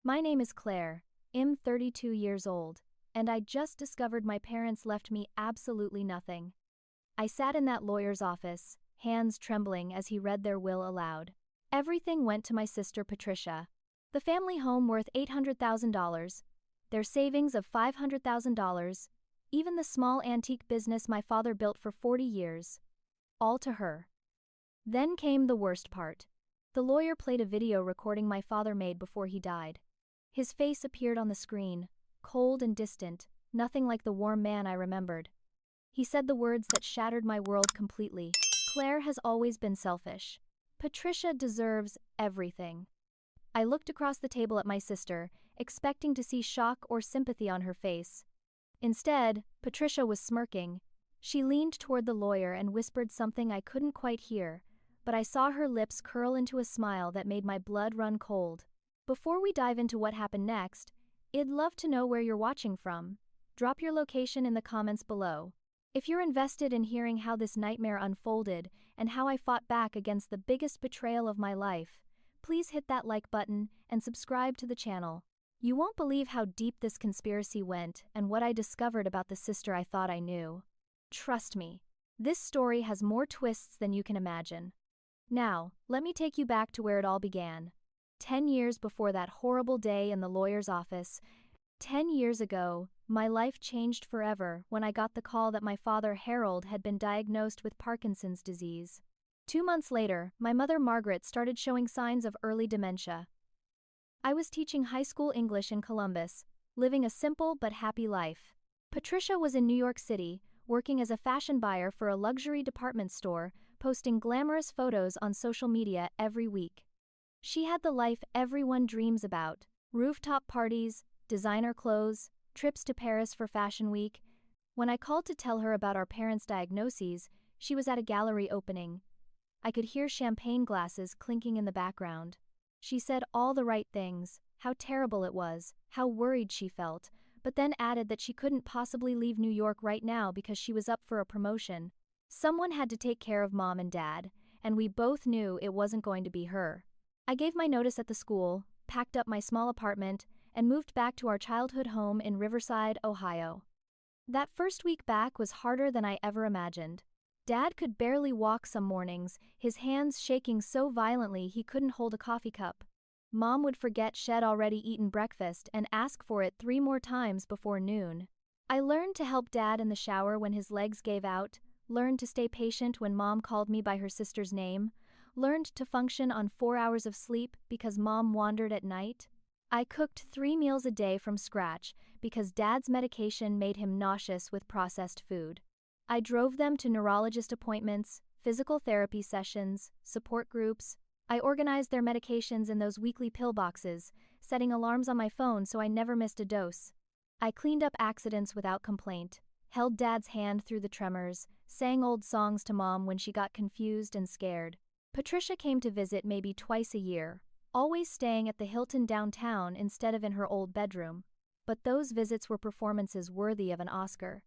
My name is Claire. I'm 32 years old, and I just discovered my parents left me absolutely nothing. I sat in that lawyer's office, hands trembling as he read their will aloud. Everything went to my sister Patricia. The family home worth $800,000, their savings of $500,000, even the small antique business my father built for 40 years. All to her. Then came the worst part. The lawyer played a video recording my father made before he died. His face appeared on the screen, cold and distant, nothing like the warm man I remembered. He said the words that shattered my world completely. Claire has always been selfish. Patricia deserves everything. I looked across the table at my sister, expecting to see shock or sympathy on her face. Instead, Patricia was smirking. She leaned toward the lawyer and whispered something I couldn't quite hear, but I saw her lips curl into a smile that made my blood run cold. Before we dive into what happened next, I'd love to know where you're watching from. Drop your location in the comments below. If you're invested in hearing how this nightmare unfolded and how I fought back against the biggest betrayal of my life, please hit that like button and subscribe to the channel. You won't believe how deep this conspiracy went and what I discovered about the sister I thought I knew. Trust me, this story has more twists than you can imagine. Now, let me take you back to where it all began. 10 years before that horrible day in the lawyer's office, 10 years ago, my life changed forever when I got the call that my father Harold had been diagnosed with Parkinson's disease. 2 months later, my mother Margaret started showing signs of early dementia. I was teaching high school English in Columbus, living a simple but happy life. Patricia was in New York City, working as a fashion buyer for a luxury department store, posting glamorous photos on social media every week. She had the life everyone dreams about: rooftop parties, designer clothes, trips to Paris for Fashion Week. When I called to tell her about our parents' diagnoses, she was at a gallery opening. I could hear champagne glasses clinking in the background. She said all the right things, how terrible it was, how worried she felt, but then added that she couldn't possibly leave New York right now because she was up for a promotion. Someone had to take care of Mom and Dad, and we both knew it wasn't going to be her. I gave my notice at the school, packed up my small apartment, and moved back to our childhood home in Riverside, Ohio. That first week back was harder than I ever imagined. Dad could barely walk some mornings, his hands shaking so violently he couldn't hold a coffee cup. Mom would forget she'd already eaten breakfast and ask for it 3 more times before noon. I learned to help Dad in the shower when his legs gave out, learned to stay patient when Mom called me by her sister's name, learned to function on 4 hours of sleep because Mom wandered at night. I cooked 3 meals a day from scratch because Dad's medication made him nauseous with processed food. I drove them to neurologist appointments, physical therapy sessions, support groups. I organized their medications in those weekly pill boxes, setting alarms on my phone so I never missed a dose. I cleaned up accidents without complaint, held Dad's hand through the tremors, sang old songs to Mom when she got confused and scared. Patricia came to visit maybe twice a year, always staying at the Hilton downtown instead of in her old bedroom. But those visits were performances worthy of an Oscar.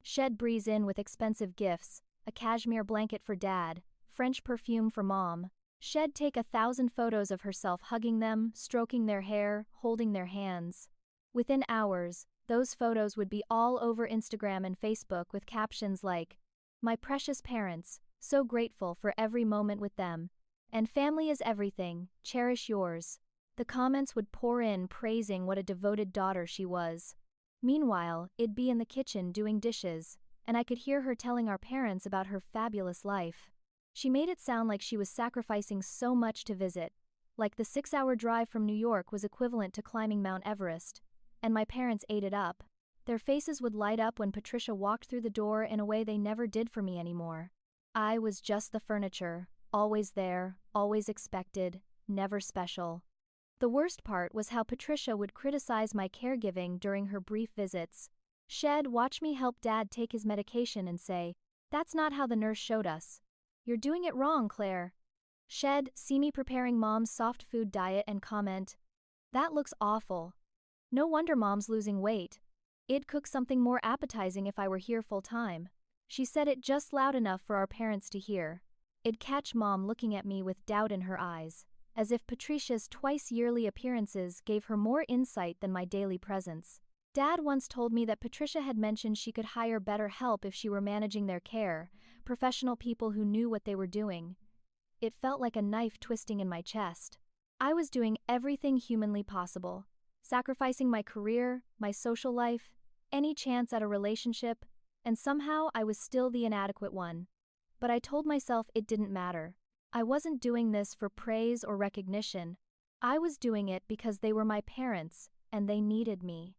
She'd breeze in with expensive gifts, a cashmere blanket for Dad, French perfume for Mom. She'd take 1,000 photos of herself hugging them, stroking their hair, holding their hands. Within hours, those photos would be all over Instagram and Facebook with captions like, "My precious parents, so grateful for every moment with them," and "Family is everything, cherish yours." The comments would pour in praising what a devoted daughter she was. Meanwhile, I'd be in the kitchen doing dishes, and I could hear her telling our parents about her fabulous life. She made it sound like she was sacrificing so much to visit, like the 6-hour drive from New York was equivalent to climbing Mount Everest, and my parents ate it up. Their faces would light up when Patricia walked through the door in a way they never did for me anymore. I was just the furniture, always there, always expected, never special. The worst part was how Patricia would criticize my caregiving during her brief visits. She'd watch me help Dad take his medication and say, "That's not how the nurse showed us. You're doing it wrong, Claire." She'd see me preparing Mom's soft food diet and comment, "That looks awful. No wonder Mom's losing weight. I'd cook something more appetizing if I were here full time." She said it just loud enough for our parents to hear. I'd catch Mom looking at me with doubt in her eyes, as if Patricia's twice-yearly appearances gave her more insight than my daily presence. Dad once told me that Patricia had mentioned she could hire better help if she were managing their care, professional people who knew what they were doing. It felt like a knife twisting in my chest. I was doing everything humanly possible, sacrificing my career, my social life, any chance at a relationship, and somehow I was still the inadequate one. But I told myself it didn't matter. I wasn't doing this for praise or recognition. I was doing it because they were my parents, and they needed me.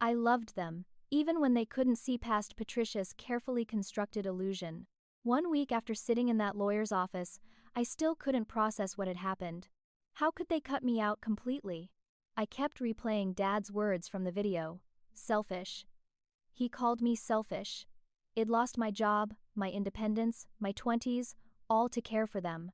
I loved them, even when they couldn't see past Patricia's carefully constructed illusion. 1 week after sitting in that lawyer's office, I still couldn't process what had happened. How could they cut me out completely? I kept replaying Dad's words from the video. Selfish. He called me selfish. I'd lost my job, my independence, my 20s, all to care for them.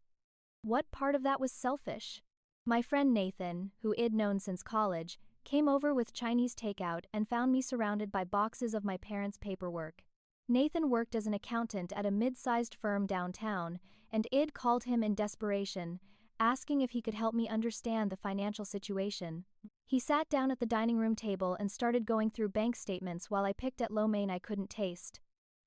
What part of that was selfish? My friend Nathan, who I'd known since college, came over with Chinese takeout and found me surrounded by boxes of my parents' paperwork. Nathan worked as an accountant at a mid-sized firm downtown, and I'd called him in desperation, asking if he could help me understand the financial situation. He sat down at the dining room table and started going through bank statements while I picked at lo mein I couldn't taste.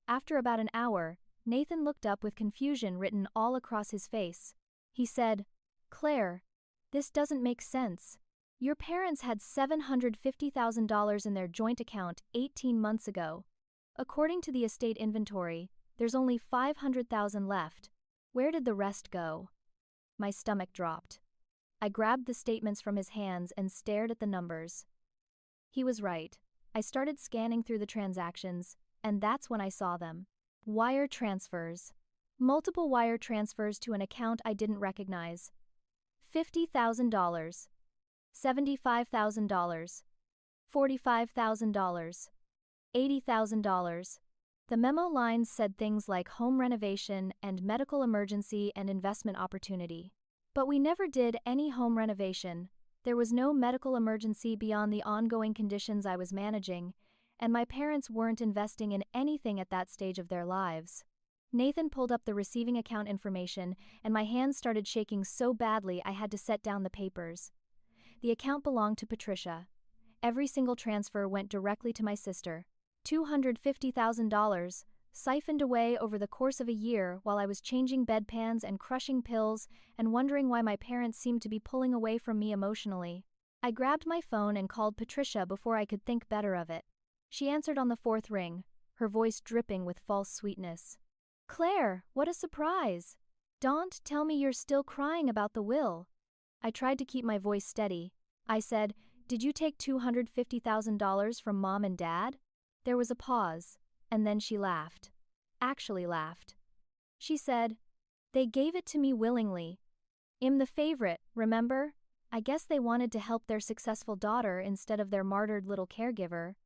After about an hour, Nathan looked up with confusion written all across his face. He said, "Claire, this doesn't make sense. Your parents had $750,000 in their joint account 18 months ago. According to the estate inventory, there's only $500,000 left. Where did the rest go?" My stomach dropped. I grabbed the statements from his hands and stared at the numbers. He was right. I started scanning through the transactions, and that's when I saw them. Wire transfers. Multiple wire transfers to an account I didn't recognize. $50,000. $75,000. $45,000. $80,000. The memo lines said things like home renovation and medical emergency and investment opportunity. But we never did any home renovation. There was no medical emergency beyond the ongoing conditions I was managing, and my parents weren't investing in anything at that stage of their lives. Nathan pulled up the receiving account information, and my hands started shaking so badly I had to set down the papers. The account belonged to Patricia. Every single transfer went directly to my sister. $250,000, siphoned away over the course of a year while I was changing bedpans and crushing pills and wondering why my parents seemed to be pulling away from me emotionally. I grabbed my phone and called Patricia before I could think better of it. She answered on the 4th ring, her voice dripping with false sweetness. "Claire, what a surprise! Don't tell me you're still crying about the will." I tried to keep my voice steady. I said, "Did you take $250,000 from Mom and Dad?" There was a pause, and then she laughed. Actually laughed. She said, "They gave it to me willingly. I'm the favorite, remember? I guess they wanted to help their successful daughter instead of their martyred little caregiver."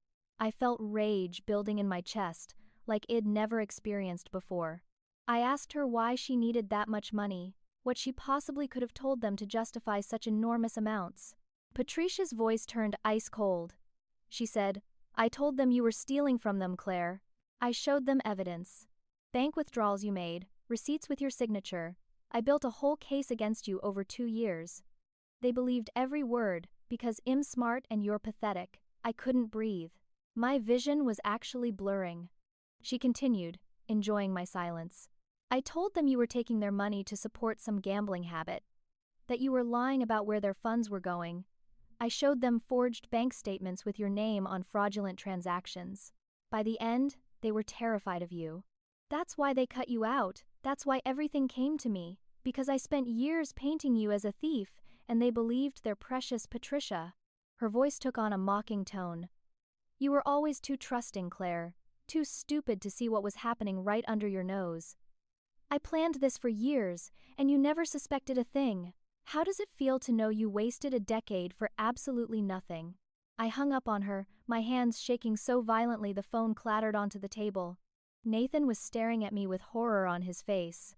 I felt rage building in my chest, like I'd never experienced before. I asked her why she needed that much money, what she possibly could have told them to justify such enormous amounts. Patricia's voice turned ice cold. She said, "I told them you were stealing from them, Claire. I showed them evidence. Bank withdrawals you made, receipts with your signature. I built a whole case against you over 2 years. They believed every word, because I'm smart and you're pathetic. I couldn't breathe. My vision was actually blurring." She continued, enjoying my silence. "I told them you were taking their money to support some gambling habit, that you were lying about where their funds were going. I showed them forged bank statements with your name on fraudulent transactions. By the end, they were terrified of you. That's why they cut you out. That's why everything came to me, because I spent years painting you as a thief, and they believed their precious Patricia." Her voice took on a mocking tone. "You were always too trusting, Claire, too stupid to see what was happening right under your nose. I planned this for years, and you never suspected a thing. How does it feel to know you wasted a decade for absolutely nothing?" I hung up on her, my hands shaking so violently the phone clattered onto the table. Nathan was staring at me with horror on his face.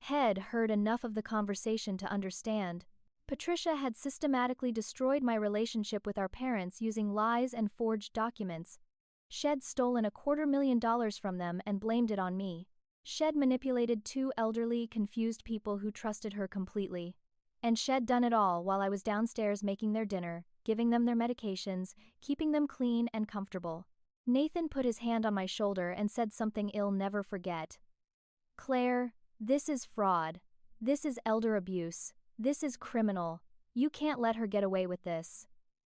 Head heard enough of the conversation to understand. Patricia had systematically destroyed my relationship with our parents using lies and forged documents. She'd stolen $250,000 from them and blamed it on me. She'd manipulated 2 elderly, confused people who trusted her completely. And Shed done it all while I was downstairs making their dinner, giving them their medications, keeping them clean and comfortable. Nathan put his hand on my shoulder and said something I'll never forget. "Claire, this is fraud. This is elder abuse. This is criminal. You can't let her get away with this."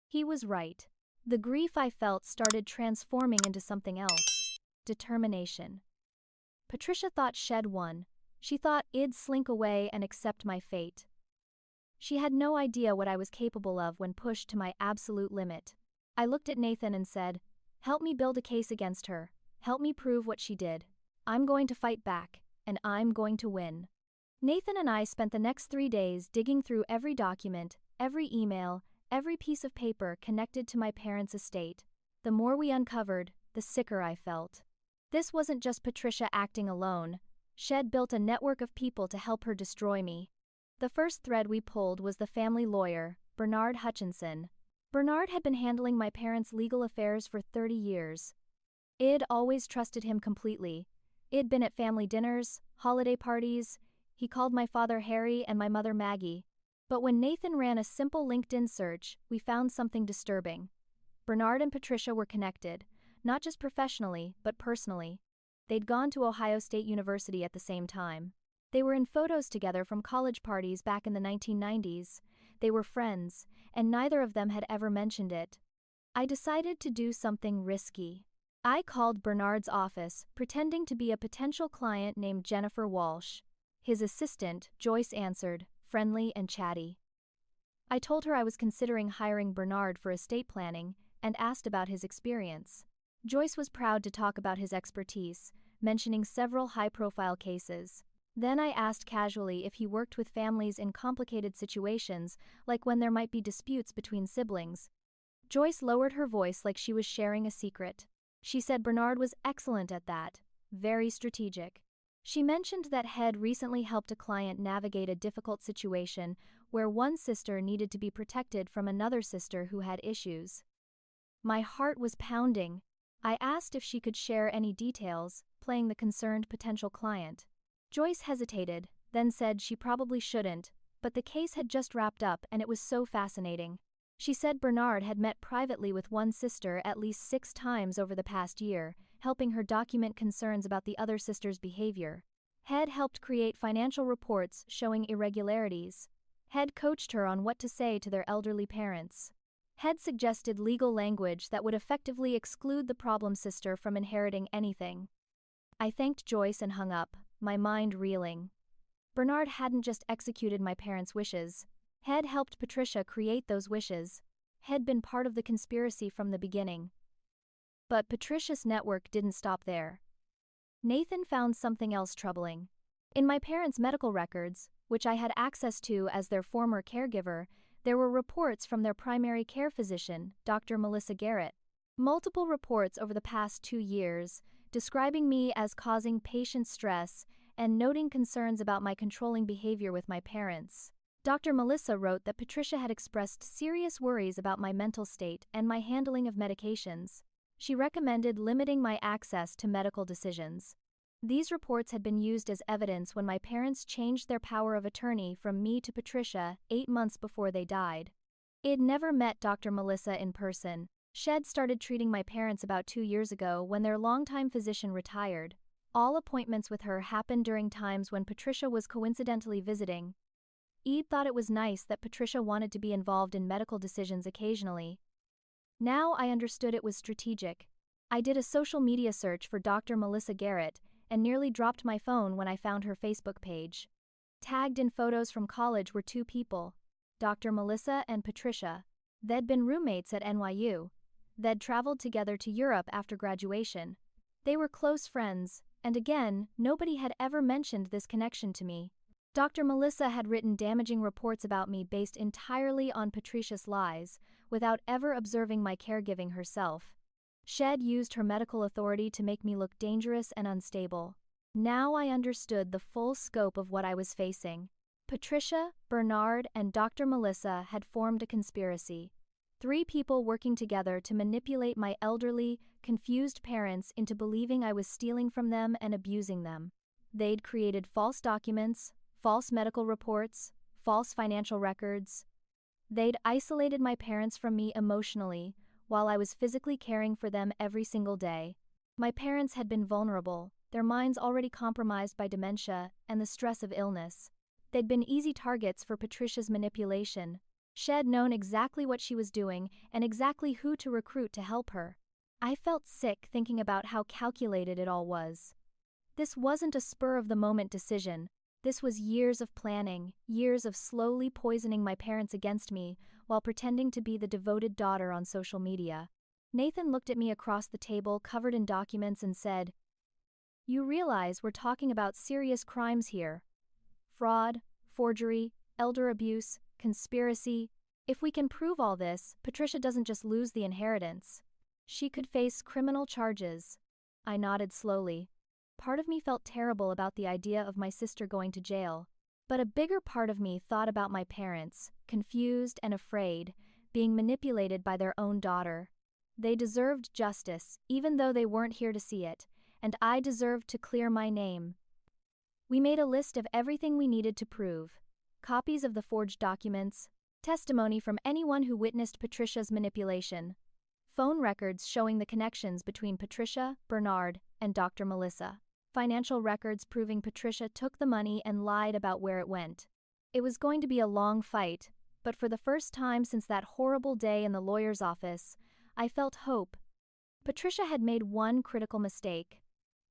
He was right. The grief I felt started transforming into something else. Determination. Patricia thought Shed won. She thought I'd slink away and accept my fate. She had no idea what I was capable of when pushed to my absolute limit. I looked at Nathan and said, "Help me build a case against her. Help me prove what she did. I'm going to fight back, and I'm going to win." Nathan and I spent the next 3 days digging through every document, every email, every piece of paper connected to my parents' estate. The more we uncovered, the sicker I felt. This wasn't just Patricia acting alone. Shed built a network of people to help her destroy me. The first thread we pulled was the family lawyer, Bernard Hutchinson. Bernard had been handling my parents' legal affairs for 30 years. I'd always trusted him completely. I'd been at family dinners, holiday parties. He called my father Harry and my mother Maggie. But when Nathan ran a simple LinkedIn search, we found something disturbing. Bernard and Patricia were connected, not just professionally, but personally. They'd gone to Ohio State University at the same time. They were in photos together from college parties back in the 1990s. They were friends, and neither of them had ever mentioned it. I decided to do something risky. I called Bernard's office, pretending to be a potential client named Jennifer Walsh. His assistant, Joyce, answered, friendly and chatty. I told her I was considering hiring Bernard for estate planning and asked about his experience. Joyce was proud to talk about his expertise, mentioning several high-profile cases. Then I asked casually if he worked with families in complicated situations, like when there might be disputes between siblings. Joyce lowered her voice like she was sharing a secret. She said Bernard was excellent at that, very strategic. She mentioned that Head recently helped a client navigate a difficult situation where one sister needed to be protected from another sister who had issues. My heart was pounding. I asked if she could share any details, playing the concerned potential client. Joyce hesitated, then said she probably shouldn't, but the case had just wrapped up and it was so fascinating. She said Bernard had met privately with one sister at least 6 times over the past year, helping her document concerns about the other sister's behavior. Head helped create financial reports showing irregularities. Head coached her on what to say to their elderly parents. Head suggested legal language that would effectively exclude the problem sister from inheriting anything. I thanked Joyce and hung up, my mind reeling. Bernard hadn't just executed my parents' wishes. Head helped Patricia create those wishes. Head been part of the conspiracy from the beginning. But Patricia's network didn't stop there. Nathan found something else troubling. In my parents' medical records, which I had access to as their former caregiver, there were reports from their primary care physician, Dr. Melissa Garrett. Multiple reports over the past 2 years, describing me as causing patient stress and noting concerns about my controlling behavior with my parents. Dr. Melissa wrote that Patricia had expressed serious worries about my mental state and my handling of medications. She recommended limiting my access to medical decisions. These reports had been used as evidence when my parents changed their power of attorney from me to Patricia 8 months before they died. I'd never met Dr. Melissa in person. Shed started treating my parents about 2 years ago when their longtime physician retired. All appointments with her happened during times when Patricia was coincidentally visiting. I'd thought it was nice that Patricia wanted to be involved in medical decisions occasionally. Now I understood it was strategic. I did a social media search for Dr. Melissa Garrett and nearly dropped my phone when I found her Facebook page. Tagged in photos from college were 2 people, Dr. Melissa and Patricia. They'd been roommates at NYU. They'd traveled together to Europe after graduation. They were close friends, and again, nobody had ever mentioned this connection to me. Dr. Melissa had written damaging reports about me based entirely on Patricia's lies, without ever observing my caregiving herself. Shed used her medical authority to make me look dangerous and unstable. Now I understood the full scope of what I was facing. Patricia, Bernard, and Dr. Melissa had formed a conspiracy. 3 people working together to manipulate my elderly, confused parents into believing I was stealing from them and abusing them. They'd created false documents, false medical reports, false financial records. They'd isolated my parents from me emotionally, while I was physically caring for them every single day. My parents had been vulnerable, their minds already compromised by dementia and the stress of illness. They'd been easy targets for Patricia's manipulation. She'd known exactly what she was doing and exactly who to recruit to help her. I felt sick thinking about how calculated it all was. This wasn't a spur-of-the-moment decision. This was years of planning, years of slowly poisoning my parents against me while pretending to be the devoted daughter on social media. Nathan looked at me across the table covered in documents and said, "You realize we're talking about serious crimes here. Fraud, forgery, elder abuse, conspiracy. If we can prove all this, Patricia doesn't just lose the inheritance. She could face criminal charges." I nodded slowly. Part of me felt terrible about the idea of my sister going to jail, but a bigger part of me thought about my parents, confused and afraid, being manipulated by their own daughter. They deserved justice, even though they weren't here to see it, and I deserved to clear my name. We made a list of everything we needed to prove: copies of the forged documents, testimony from anyone who witnessed Patricia's manipulation, phone records showing the connections between Patricia, Bernard, and Dr. Melissa, financial records proving Patricia took the money and lied about where it went. It was going to be a long fight, but for the first time since that horrible day in the lawyer's office, I felt hope. Patricia had made one critical mistake.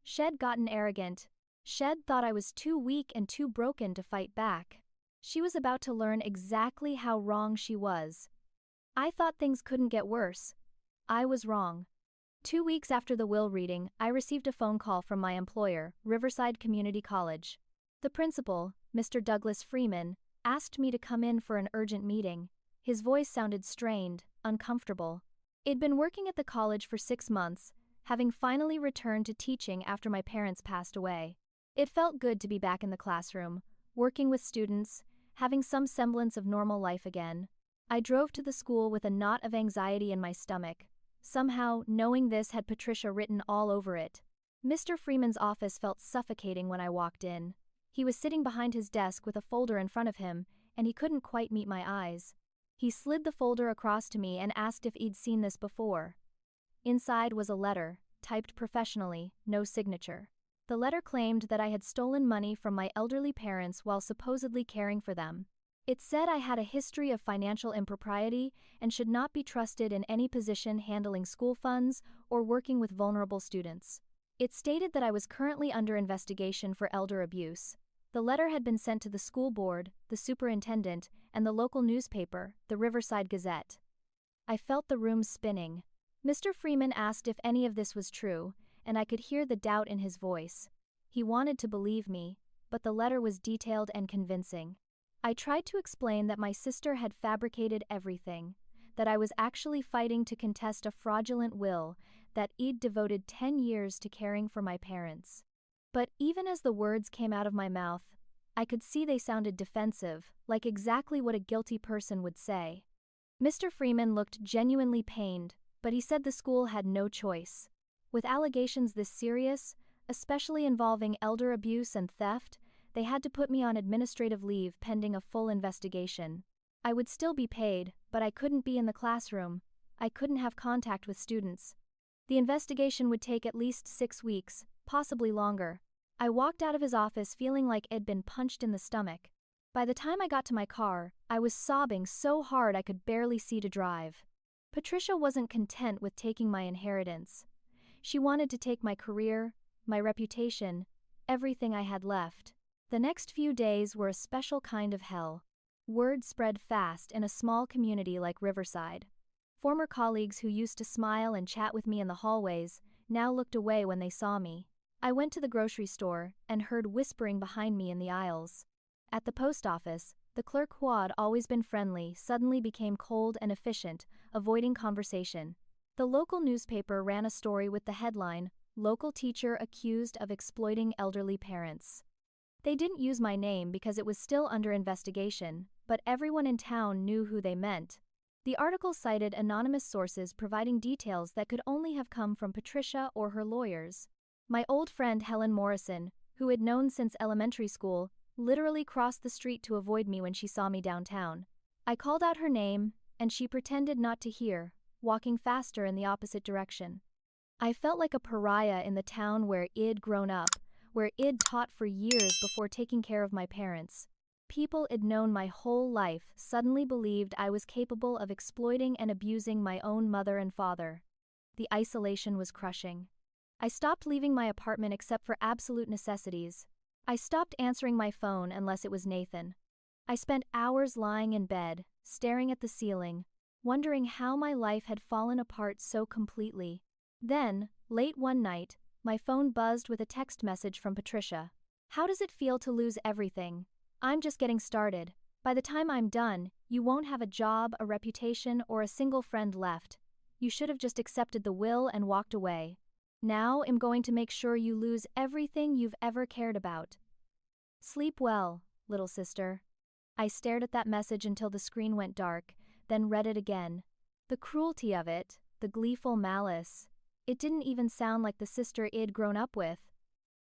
She'd gotten arrogant. She'd thought I was too weak and too broken to fight back. She was about to learn exactly how wrong she was. I thought things couldn't get worse. I was wrong. 2 weeks after the will reading, I received a phone call from my employer, Riverside Community College. The principal, Mr. Douglas Freeman, asked me to come in for an urgent meeting. His voice sounded strained, uncomfortable. I'd been working at the college for 6 months, having finally returned to teaching after my parents passed away. It felt good to be back in the classroom, working with students, having some semblance of normal life again. I drove to the school with a knot of anxiety in my stomach. Somehow, knowing this had Patricia written all over it. Mr. Freeman's office felt suffocating when I walked in. He was sitting behind his desk with a folder in front of him, and he couldn't quite meet my eyes. He slid the folder across to me and asked if he'd seen this before. Inside was a letter, typed professionally, no signature. The letter claimed that I had stolen money from my elderly parents while supposedly caring for them. It said I had a history of financial impropriety and should not be trusted in any position handling school funds or working with vulnerable students. It stated that I was currently under investigation for elder abuse. The letter had been sent to the school board, the superintendent, and the local newspaper, the Riverside Gazette. I felt the room spinning. Mr. Freeman asked if any of this was true, and I could hear the doubt in his voice. He wanted to believe me, but the letter was detailed and convincing. I tried to explain that my sister had fabricated everything, that I was actually fighting to contest a fraudulent will, that I'd devoted 10 years to caring for my parents. But even as the words came out of my mouth, I could see they sounded defensive, like exactly what a guilty person would say. Mr. Freeman looked genuinely pained, but he said the school had no choice. With allegations this serious, especially involving elder abuse and theft, they had to put me on administrative leave pending a full investigation. I would still be paid, but I couldn't be in the classroom. I couldn't have contact with students. The investigation would take at least 6 weeks, possibly longer. I walked out of his office feeling like I'd been punched in the stomach. By the time I got to my car, I was sobbing so hard I could barely see to drive. Patricia wasn't content with taking my inheritance. She wanted to take my career, my reputation, everything I had left. The next few days were a special kind of hell. Word spread fast in a small community like Riverside. Former colleagues who used to smile and chat with me in the hallways now looked away when they saw me. I went to the grocery store and heard whispering behind me in the aisles. At the post office, the clerk who had always been friendly suddenly became cold and efficient, avoiding conversation. The local newspaper ran a story with the headline, "Local Teacher Accused of Exploiting Elderly Parents." They didn't use my name because it was still under investigation, but everyone in town knew who they meant. The article cited anonymous sources providing details that could only have come from Patricia or her lawyers. My old friend Helen Morrison, who had known since elementary school, literally crossed the street to avoid me when she saw me downtown. I called out her name, and she pretended not to hear, walking faster in the opposite direction. I felt like a pariah in the town where I'd grown up, where I'd taught for years before taking care of my parents. People I'd known my whole life suddenly believed I was capable of exploiting and abusing my own mother and father. The isolation was crushing. I stopped leaving my apartment except for absolute necessities. I stopped answering my phone unless it was Nathan. I spent hours lying in bed, staring at the ceiling, wondering how my life had fallen apart so completely. Then, late one night, my phone buzzed with a text message from Patricia. "How does it feel to lose everything? I'm just getting started. By the time I'm done, you won't have a job, a reputation, or a single friend left. You should have just accepted the will and walked away. Now I'm going to make sure you lose everything you've ever cared about. Sleep well, little sister." I stared at that message until the screen went dark, then read it again. The cruelty of it, the gleeful malice. It didn't even sound like the sister I'd grown up with.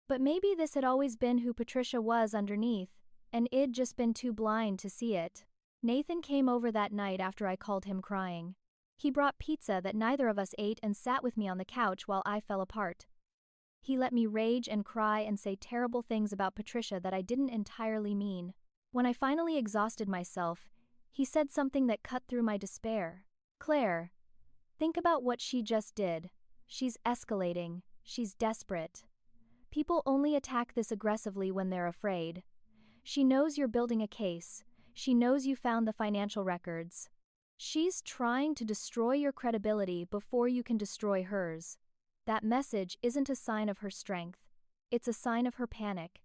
But maybe this had always been who Patricia was underneath, and I'd just been too blind to see it. Nathan came over that night after I called him crying. He brought pizza that neither of us ate and sat with me on the couch while I fell apart. He let me rage and cry and say terrible things about Patricia that I didn't entirely mean. When I finally exhausted myself, he said something that cut through my despair. "Claire, think about what she just did. She's escalating. She's desperate. People only attack this aggressively when they're afraid. She knows you're building a case. She knows you found the financial records. She's trying to destroy your credibility before you can destroy hers. That message isn't a sign of her strength. It's a sign of her panic."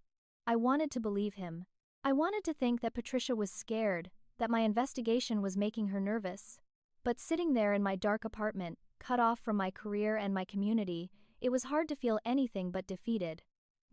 I wanted to believe him. I wanted to think that Patricia was scared, that my investigation was making her nervous. But sitting there in my dark apartment, cut off from my career and my community, it was hard to feel anything but defeated.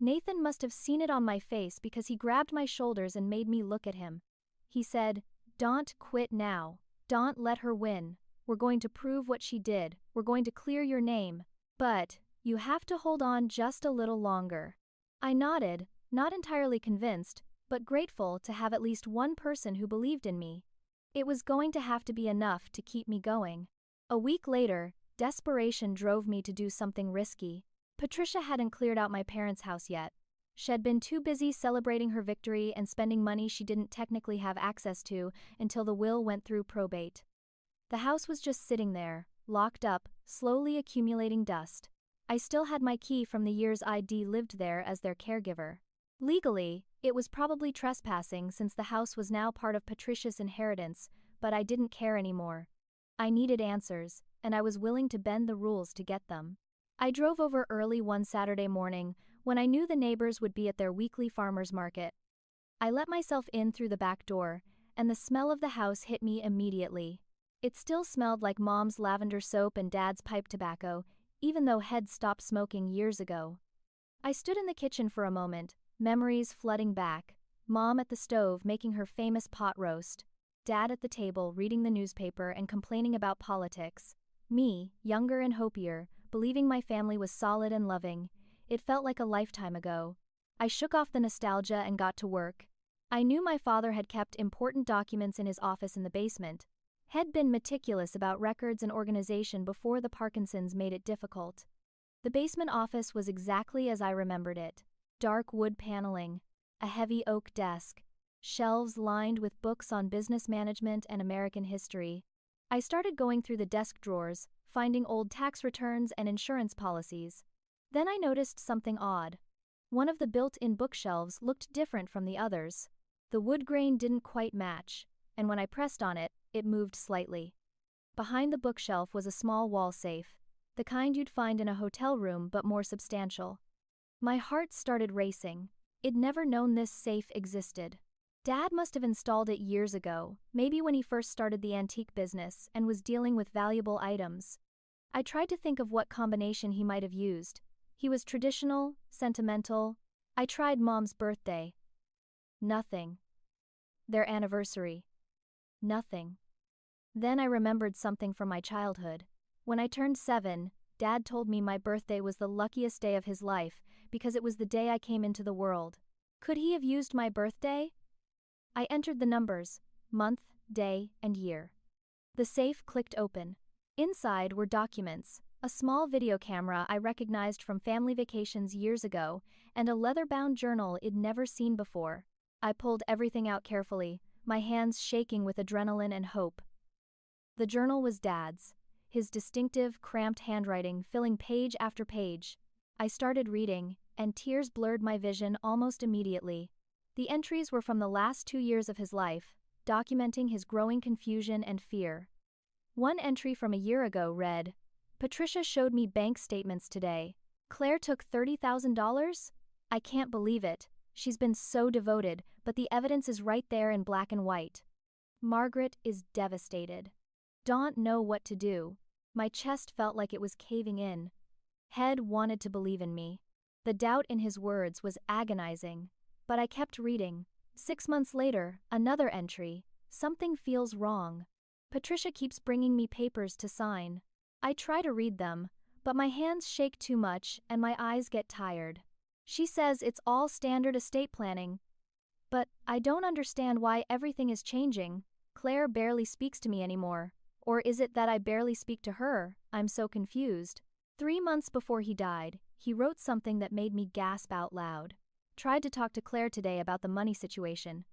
Nathan must have seen it on my face because he grabbed my shoulders and made me look at him. He said, "Don't quit now. Don't let her win. We're going to prove what she did. We're going to clear your name. But you have to hold on just a little longer." I nodded, not entirely convinced, but grateful to have at least one person who believed in me. It was going to have to be enough to keep me going. A week later, desperation drove me to do something risky. Patricia hadn't cleared out my parents' house yet. She'd been too busy celebrating her victory and spending money she didn't technically have access to until the will went through probate. The house was just sitting there, locked up, slowly accumulating dust. I still had my key from the years I'd lived there as their caregiver. Legally, it was probably trespassing since the house was now part of Patricia's inheritance, but I didn't care anymore. I needed answers, and I was willing to bend the rules to get them. I drove over early one Saturday morning when I knew the neighbors would be at their weekly farmers market. I let myself in through the back door, and the smell of the house hit me immediately. It still smelled like Mom's lavender soap and Dad's pipe tobacco, even though Head stopped smoking years ago. I stood in the kitchen for a moment, memories flooding back. Mom at the stove making her famous pot roast. Dad at the table reading the newspaper and complaining about politics. Me, younger and hopier, believing my family was solid and loving. It felt like a lifetime ago. I shook off the nostalgia and got to work. I knew my father had kept important documents in his office in the basement. Had been meticulous about records and organization before the Parkinsons made it difficult. The basement office was exactly as I remembered it. Dark wood paneling, a heavy oak desk, shelves lined with books on business management and American history. I started going through the desk drawers, finding old tax returns and insurance policies. Then I noticed something odd. One of the built-in bookshelves looked different from the others. The wood grain didn't quite match, and when I pressed on it, it moved slightly. Behind the bookshelf was a small wall safe, the kind you'd find in a hotel room but more substantial. My heart started racing. I'd never known this safe existed. Dad must have installed it years ago, maybe when he first started the antique business and was dealing with valuable items. I tried to think of what combination he might have used. He was traditional, sentimental. I tried Mom's birthday. Nothing. Their anniversary. Nothing. Then I remembered something from my childhood. When I turned 7, Dad told me my birthday was the luckiest day of his life because it was the day I came into the world. Could he have used my birthday? I entered the numbers, month, day, and year. The safe clicked open. Inside were documents, a small video camera I recognized from family vacations years ago, and a leather-bound journal I'd never seen before. I pulled everything out carefully, my hands shaking with adrenaline and hope. The journal was Dad's, his distinctive, cramped handwriting filling page after page. I started reading, and tears blurred my vision almost immediately. The entries were from the last 2 years of his life, documenting his growing confusion and fear. One entry from a year ago read, "Patricia showed me bank statements today. Claire took $30,000? I can't believe it. She's been so devoted, but the evidence is right there in black and white." Margaret is devastated. Don't know what to do. My chest felt like it was caving in. Head wanted to believe in me. The doubt in his words was agonizing, but I kept reading. 6 months later, another entry. Something feels wrong. Patricia keeps bringing me papers to sign. I try to read them, but my hands shake too much and my eyes get tired. She says it's all standard estate planning. But I don't understand why everything is changing. Claire barely speaks to me anymore. Or is it that I barely speak to her? I'm so confused. 3 months before he died, he wrote something that made me gasp out loud. Tried to talk to Claire today about the money situation.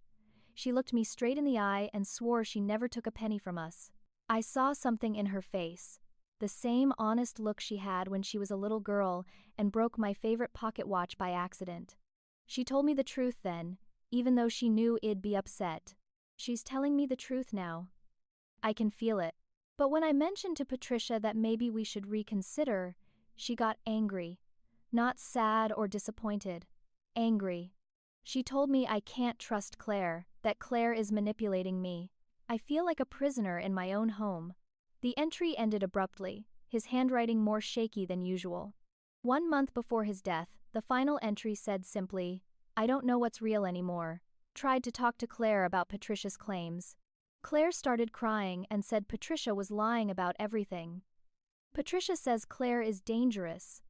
She looked me straight in the eye and swore she never took a penny from us. I saw something in her face. The same honest look she had when she was a little girl and broke my favorite pocket watch by accident. She told me the truth then, even though she knew I'd be upset. She's telling me the truth now. I can feel it. But when I mentioned to Patricia that maybe we should reconsider, she got angry. Not sad or disappointed. Angry. She told me I can't trust Claire, that Claire is manipulating me. I feel like a prisoner in my own home. The entry ended abruptly, his handwriting more shaky than usual. 1 month before his death, the final entry said simply, "I don't know what's real anymore. Tried to talk to Claire about Patricia's claims." Claire started crying and said Patricia was lying about everything. Patricia says Claire is dangerous.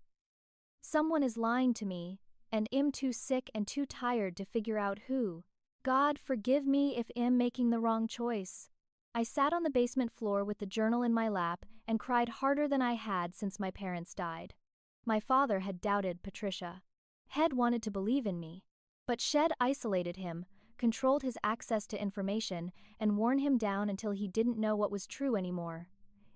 Someone is lying to me, and I'm too sick and too tired to figure out who. God forgive me if I'm making the wrong choice. I sat on the basement floor with the journal in my lap and cried harder than I had since my parents died. My father had doubted Patricia. Head wanted to believe in me. But Shed isolated him, controlled his access to information, and worn him down until he didn't know what was true anymore.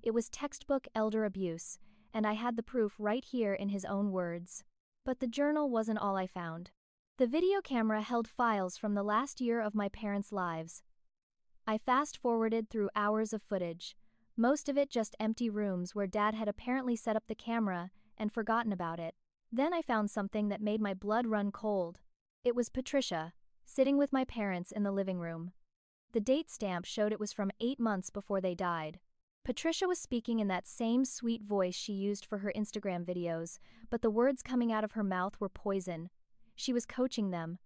It was textbook elder abuse, and I had the proof right here in his own words. But the journal wasn't all I found. The video camera held files from the last year of my parents' lives. I fast-forwarded through hours of footage, most of it just empty rooms where Dad had apparently set up the camera and forgotten about it. Then I found something that made my blood run cold. It was Patricia, sitting with my parents in the living room. The date stamp showed it was from 8 months before they died. Patricia was speaking in that same sweet voice she used for her Instagram videos, but the words coming out of her mouth were poison. She was coaching them.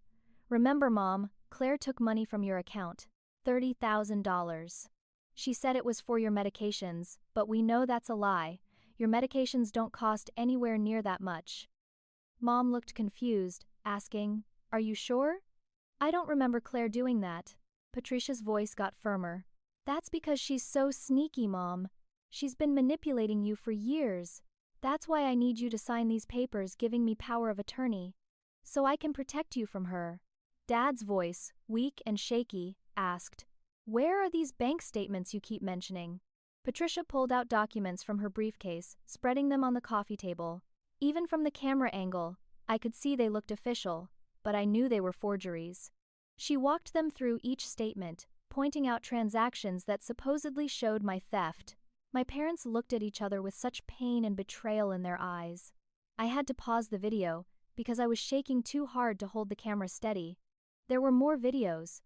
"Remember, Mom, Claire took money from your account. $30,000. She said it was for your medications, but we know that's a lie. Your medications don't cost anywhere near that much." Mom looked confused, asking, "Are you sure?" "I don't remember Claire doing that." Patricia's voice got firmer. "That's because she's so sneaky, Mom. She's been manipulating you for years. That's why I need you to sign these papers giving me power of attorney, so I can protect you from her." Dad's voice, weak and shaky, asked, "Where are these bank statements you keep mentioning?" Patricia pulled out documents from her briefcase, spreading them on the coffee table. Even from the camera angle, I could see they looked official, but I knew they were forgeries. She walked them through each statement, pointing out transactions that supposedly showed my theft. My parents looked at each other with such pain and betrayal in their eyes. I had to pause the video, because I was shaking too hard to hold the camera steady. There were more videos.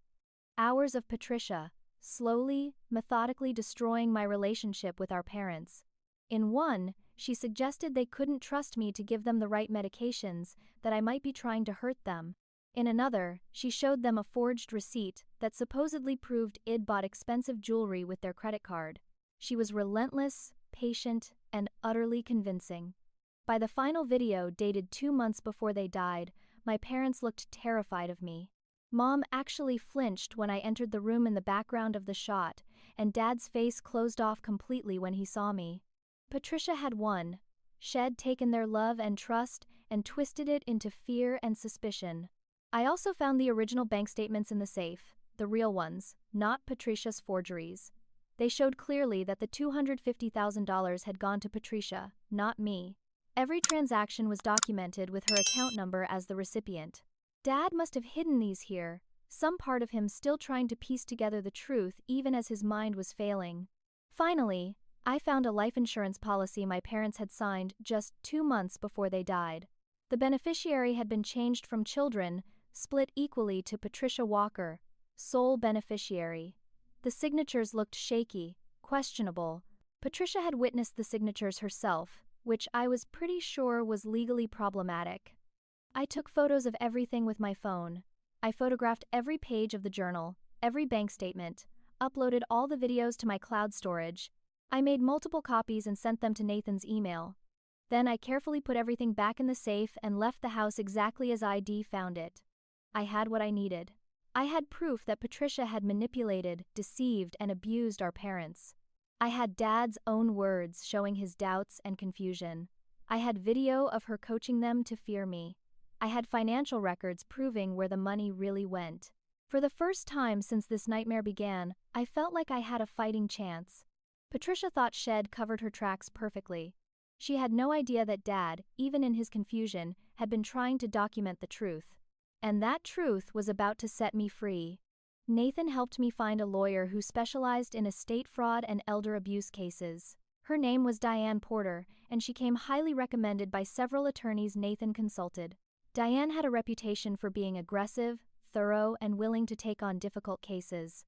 Hours of Patricia, slowly, methodically destroying my relationship with our parents. In one, she suggested they couldn't trust me to give them the right medications, that I might be trying to hurt them. In another, she showed them a forged receipt that supposedly proved I'd bought expensive jewelry with their credit card. She was relentless, patient, and utterly convincing. By the final video dated 2 months before they died, my parents looked terrified of me. Mom actually flinched when I entered the room in the background of the shot, and Dad's face closed off completely when he saw me. Patricia had won. She'd taken their love and trust and twisted it into fear and suspicion. I also found the original bank statements in the safe, the real ones, not Patricia's forgeries. They showed clearly that the $250,000 had gone to Patricia, not me. Every transaction was documented with her account number as the recipient. Dad must have hidden these here, some part of him still trying to piece together the truth even as his mind was failing. Finally, I found a life insurance policy my parents had signed just 2 months before they died. The beneficiary had been changed from children, split equally to Patricia Walker, sole beneficiary. The signatures looked shaky, questionable. Patricia had witnessed the signatures herself, which I was pretty sure was legally problematic. I took photos of everything with my phone. I photographed every page of the journal, every bank statement, uploaded all the videos to my cloud storage. I made multiple copies and sent them to Nathan's email. Then I carefully put everything back in the safe and left the house exactly as ID found it. I had what I needed. I had proof that Patricia had manipulated, deceived, and abused our parents. I had Dad's own words showing his doubts and confusion. I had video of her coaching them to fear me. I had financial records proving where the money really went. For the first time since this nightmare began, I felt like I had a fighting chance. Patricia thought she'd covered her tracks perfectly. She had no idea that Dad, even in his confusion, had been trying to document the truth. And that truth was about to set me free. Nathan helped me find a lawyer who specialized in estate fraud and elder abuse cases. Her name was Diane Porter, and she came highly recommended by several attorneys Nathan consulted. Diane had a reputation for being aggressive, thorough, and willing to take on difficult cases.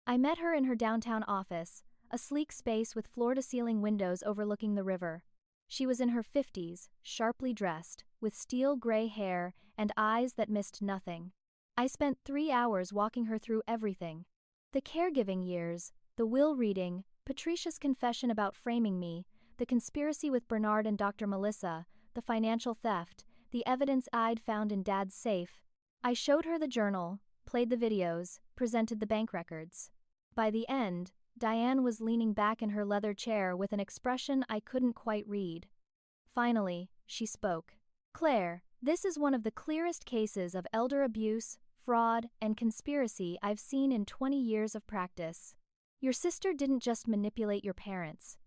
I met her in her downtown office, a sleek space with floor-to-ceiling windows overlooking the river. She was in her 50s, sharply dressed, with steel gray hair and eyes that missed nothing. I spent 3 hours walking her through everything. The caregiving years, the will reading, Patricia's confession about framing me, the conspiracy with Bernard and Dr. Melissa, the financial theft, the evidence I'd found in Dad's safe. I showed her the journal, played the videos, presented the bank records. By the end, Diane was leaning back in her leather chair with an expression I couldn't quite read. Finally, she spoke. "Claire, this is one of the clearest cases of elder abuse, fraud, and conspiracy I've seen in 20 years of practice. Your sister didn't just manipulate your parents.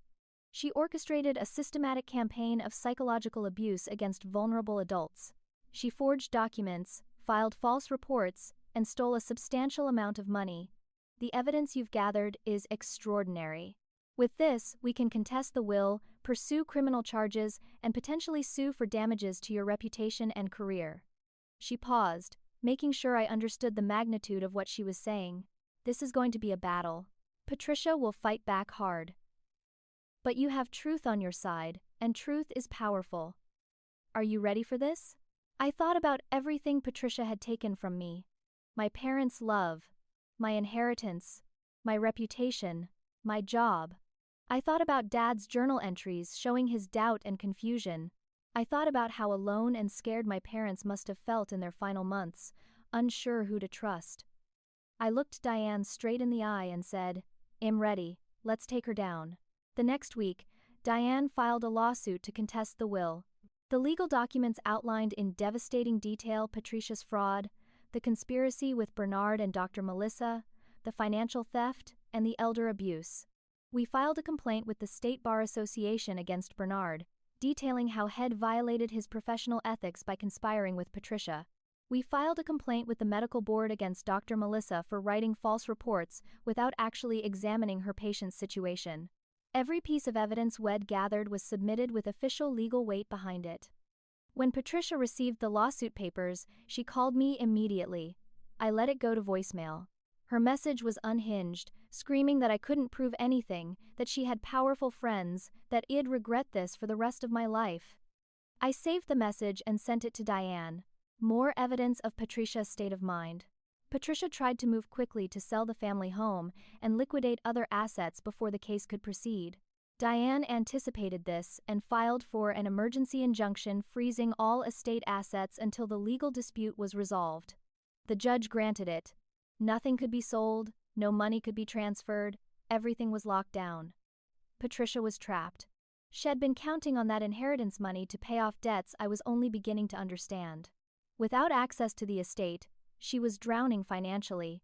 She orchestrated a systematic campaign of psychological abuse against vulnerable adults. She forged documents, filed false reports, and stole a substantial amount of money. The evidence you've gathered is extraordinary. With this, we can contest the will, pursue criminal charges, and potentially sue for damages to your reputation and career." She paused, making sure I understood the magnitude of what she was saying. This is going to be a battle. Patricia will fight back hard. But you have truth on your side, and truth is powerful. Are you ready for this? I thought about everything Patricia had taken from me. My parents' love, my inheritance, my reputation, my job. I thought about Dad's journal entries showing his doubt and confusion. I thought about how alone and scared my parents must have felt in their final months, unsure who to trust. I looked Diane straight in the eye and said, "I'm ready, let's take her down." The next week, Diane filed a lawsuit to contest the will. The legal documents outlined in devastating detail Patricia's fraud, the conspiracy with Bernard and Dr. Melissa, the financial theft, and the elder abuse. We filed a complaint with the State Bar Association against Bernard, detailing how Head violated his professional ethics by conspiring with Patricia. We filed a complaint with the medical board against Dr. Melissa for writing false reports without actually examining her patient's situation. Every piece of evidence we'd gathered was submitted with official legal weight behind it. When Patricia received the lawsuit papers, she called me immediately. I let it go to voicemail. Her message was unhinged, screaming that I couldn't prove anything, that she had powerful friends, that I'd regret this for the rest of my life. I saved the message and sent it to Diane. More evidence of Patricia's state of mind. Patricia tried to move quickly to sell the family home and liquidate other assets before the case could proceed. Diane anticipated this and filed for an emergency injunction freezing all estate assets until the legal dispute was resolved. The judge granted it. Nothing could be sold, no money could be transferred, everything was locked down. Patricia was trapped. She'd been counting on that inheritance money to pay off debts I was only beginning to understand. Without access to the estate, she was drowning financially.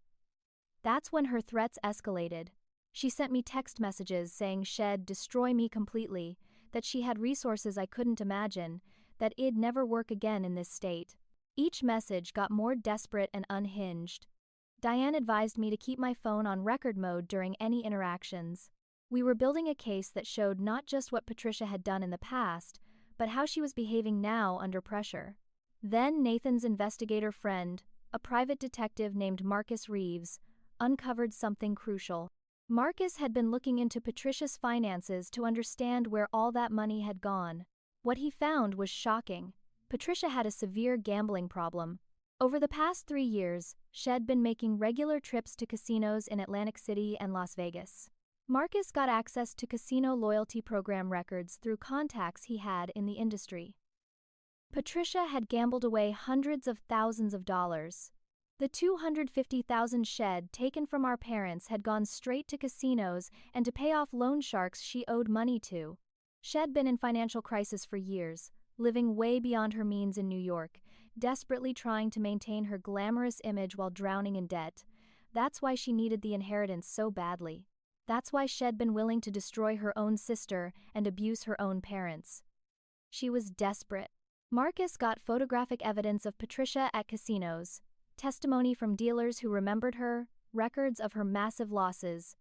That's when her threats escalated. She sent me text messages saying she'd destroy me completely, that she had resources I couldn't imagine, that I'd never work again in this state. Each message got more desperate and unhinged. Diane advised me to keep my phone on record mode during any interactions. We were building a case that showed not just what Patricia had done in the past, but how she was behaving now under pressure. Then Nathan's investigator friend, a private detective named Marcus Reeves, uncovered something crucial. Marcus had been looking into Patricia's finances to understand where all that money had gone. What he found was shocking. Patricia had a severe gambling problem. Over the past 3 years, she'd been making regular trips to casinos in Atlantic City and Las Vegas. Marcus got access to casino loyalty program records through contacts he had in the industry. Patricia had gambled away hundreds of thousands of dollars. The $250,000 she'd taken from our parents had gone straight to casinos and to pay off loan sharks she owed money to. She'd been in financial crisis for years, living way beyond her means in New York, desperately trying to maintain her glamorous image while drowning in debt. That's why she needed the inheritance so badly. That's why she'd been willing to destroy her own sister and abuse her own parents. She was desperate. Marcus got photographic evidence of Patricia at casinos, testimony from dealers who remembered her, records of her massive losses.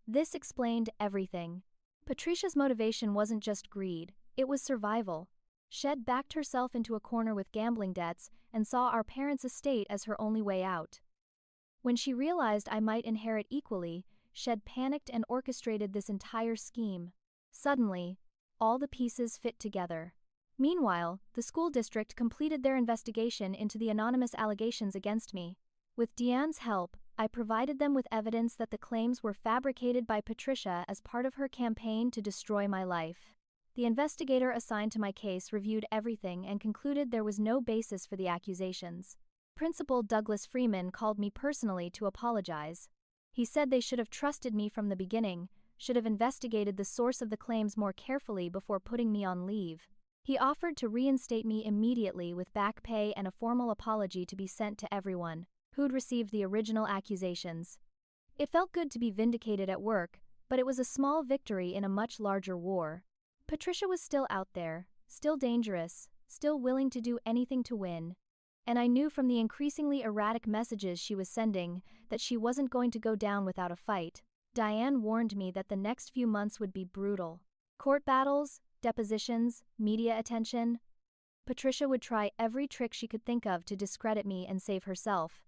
This explained everything. Patricia's motivation wasn't just greed, it was survival. She'd backed herself into a corner with gambling debts and saw our parents' estate as her only way out. When she realized I might inherit equally, she'd panicked and orchestrated this entire scheme. Suddenly, all the pieces fit together. Meanwhile, the school district completed their investigation into the anonymous allegations against me. With Deanne's help, I provided them with evidence that the claims were fabricated by Patricia as part of her campaign to destroy my life. The investigator assigned to my case reviewed everything and concluded there was no basis for the accusations. Principal Douglas Freeman called me personally to apologize. He said they should have trusted me from the beginning, should have investigated the source of the claims more carefully before putting me on leave. He offered to reinstate me immediately with back pay and a formal apology to be sent to everyone who'd received the original accusations. It felt good to be vindicated at work, but it was a small victory in a much larger war. Patricia was still out there, still dangerous, still willing to do anything to win. And I knew from the increasingly erratic messages she was sending that she wasn't going to go down without a fight. Diane warned me that the next few months would be brutal. Court battles, depositions, media attention. Patricia would try every trick she could think of to discredit me and save herself.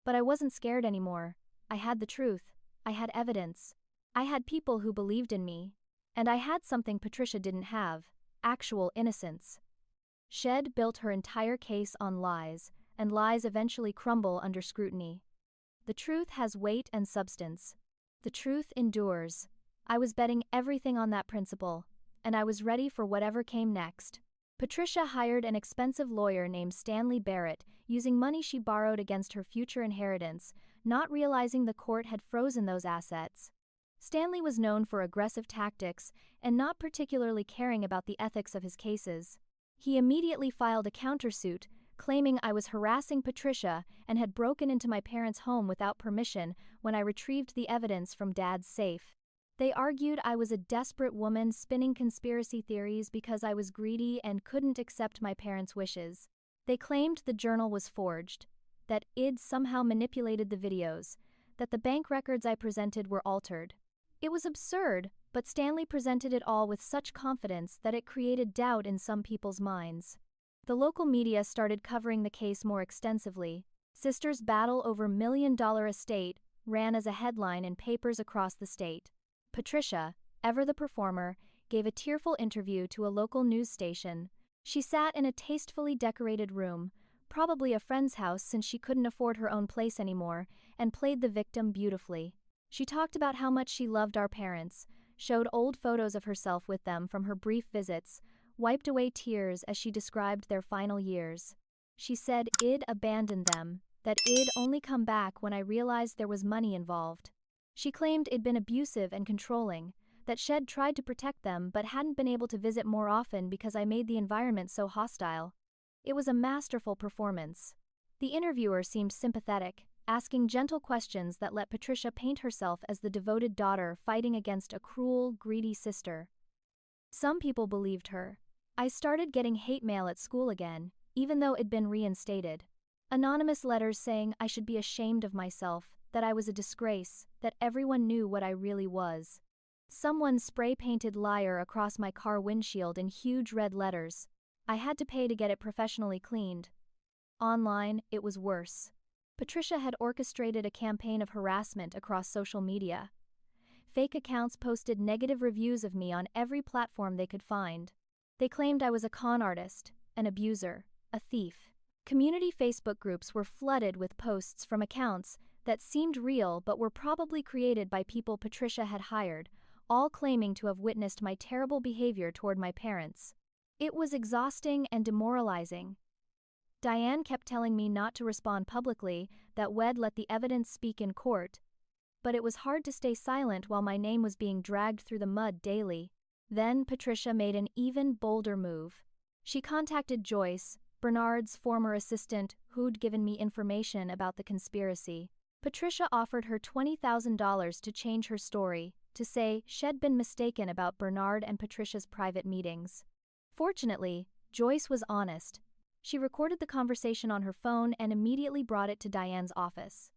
But I wasn't scared anymore. I had the truth. I had evidence. I had people who believed in me. And I had something Patricia didn't have: actual innocence. She'd built her entire case on lies, and lies eventually crumble under scrutiny. The truth has weight and substance. The truth endures. I was betting everything on that principle, and I was ready for whatever came next. Patricia hired an expensive lawyer named Stanley Barrett, using money she borrowed against her future inheritance, not realizing the court had frozen those assets. Stanley was known for aggressive tactics and not particularly caring about the ethics of his cases. He immediately filed a countersuit, claiming I was harassing Patricia and had broken into my parents' home without permission when I retrieved the evidence from Dad's safe. They argued I was a desperate woman spinning conspiracy theories because I was greedy and couldn't accept my parents' wishes. They claimed the journal was forged, that I'd somehow manipulated the videos, that the bank records I presented were altered. It was absurd, but Stanley presented it all with such confidence that it created doubt in some people's minds. The local media started covering the case more extensively. Sisters' battle over million-dollar estate ran as a headline in papers across the state. Patricia, ever the performer, gave a tearful interview to a local news station. She sat in a tastefully decorated room, probably a friend's house since she couldn't afford her own place anymore, and played the victim beautifully. She talked about how much she loved our parents, showed old photos of herself with them from her brief visits, wiped away tears as she described their final years. She said I'd abandoned them, that I'd only come back when I realized there was money involved. She claimed I'd been abusive and controlling, that Shed tried to protect them but hadn't been able to visit more often because I made the environment so hostile. It was a masterful performance. The interviewer seemed sympathetic, asking gentle questions that let Patricia paint herself as the devoted daughter fighting against a cruel, greedy sister. Some people believed her. I started getting hate mail at school again, even though it'd been reinstated. Anonymous letters saying I should be ashamed of myself, that I was a disgrace, that everyone knew what I really was. Someone spray-painted liar across my car windshield in huge red letters. I had to pay to get it professionally cleaned. Online, it was worse. Patricia had orchestrated a campaign of harassment across social media. Fake accounts posted negative reviews of me on every platform they could find. They claimed I was a con artist, an abuser, a thief. Community Facebook groups were flooded with posts from accounts that seemed real but were probably created by people Patricia had hired, all claiming to have witnessed my terrible behavior toward my parents. It was exhausting and demoralizing. Diane kept telling me not to respond publicly, that we'd let the evidence speak in court. But it was hard to stay silent while my name was being dragged through the mud daily. Then Patricia made an even bolder move. She contacted Joyce, Bernard's former assistant, who'd given me information about the conspiracy. Patricia offered her $20,000 to change her story, to say she'd been mistaken about Bernard and Patricia's private meetings. Fortunately, Joyce was honest. She recorded the conversation on her phone and immediately brought it to Diane's office.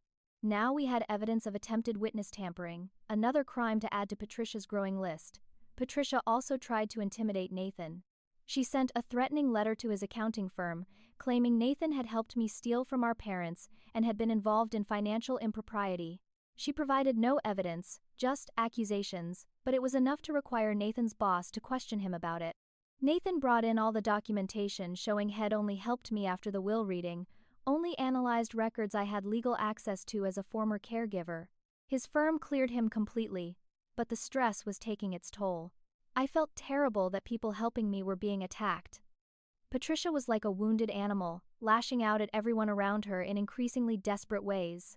Now we had evidence of attempted witness tampering, another crime to add to Patricia's growing list. Patricia also tried to intimidate Nathan. She sent a threatening letter to his accounting firm, claiming Nathan had helped me steal from our parents and had been involved in financial impropriety. She provided no evidence, just accusations, but it was enough to require Nathan's boss to question him about it. Nathan brought in all the documentation showing Head only helped me after the will reading, only analyzed records I had legal access to as a former caregiver. His firm cleared him completely, but the stress was taking its toll. I felt terrible that people helping me were being attacked. Patricia was like a wounded animal, lashing out at everyone around her in increasingly desperate ways.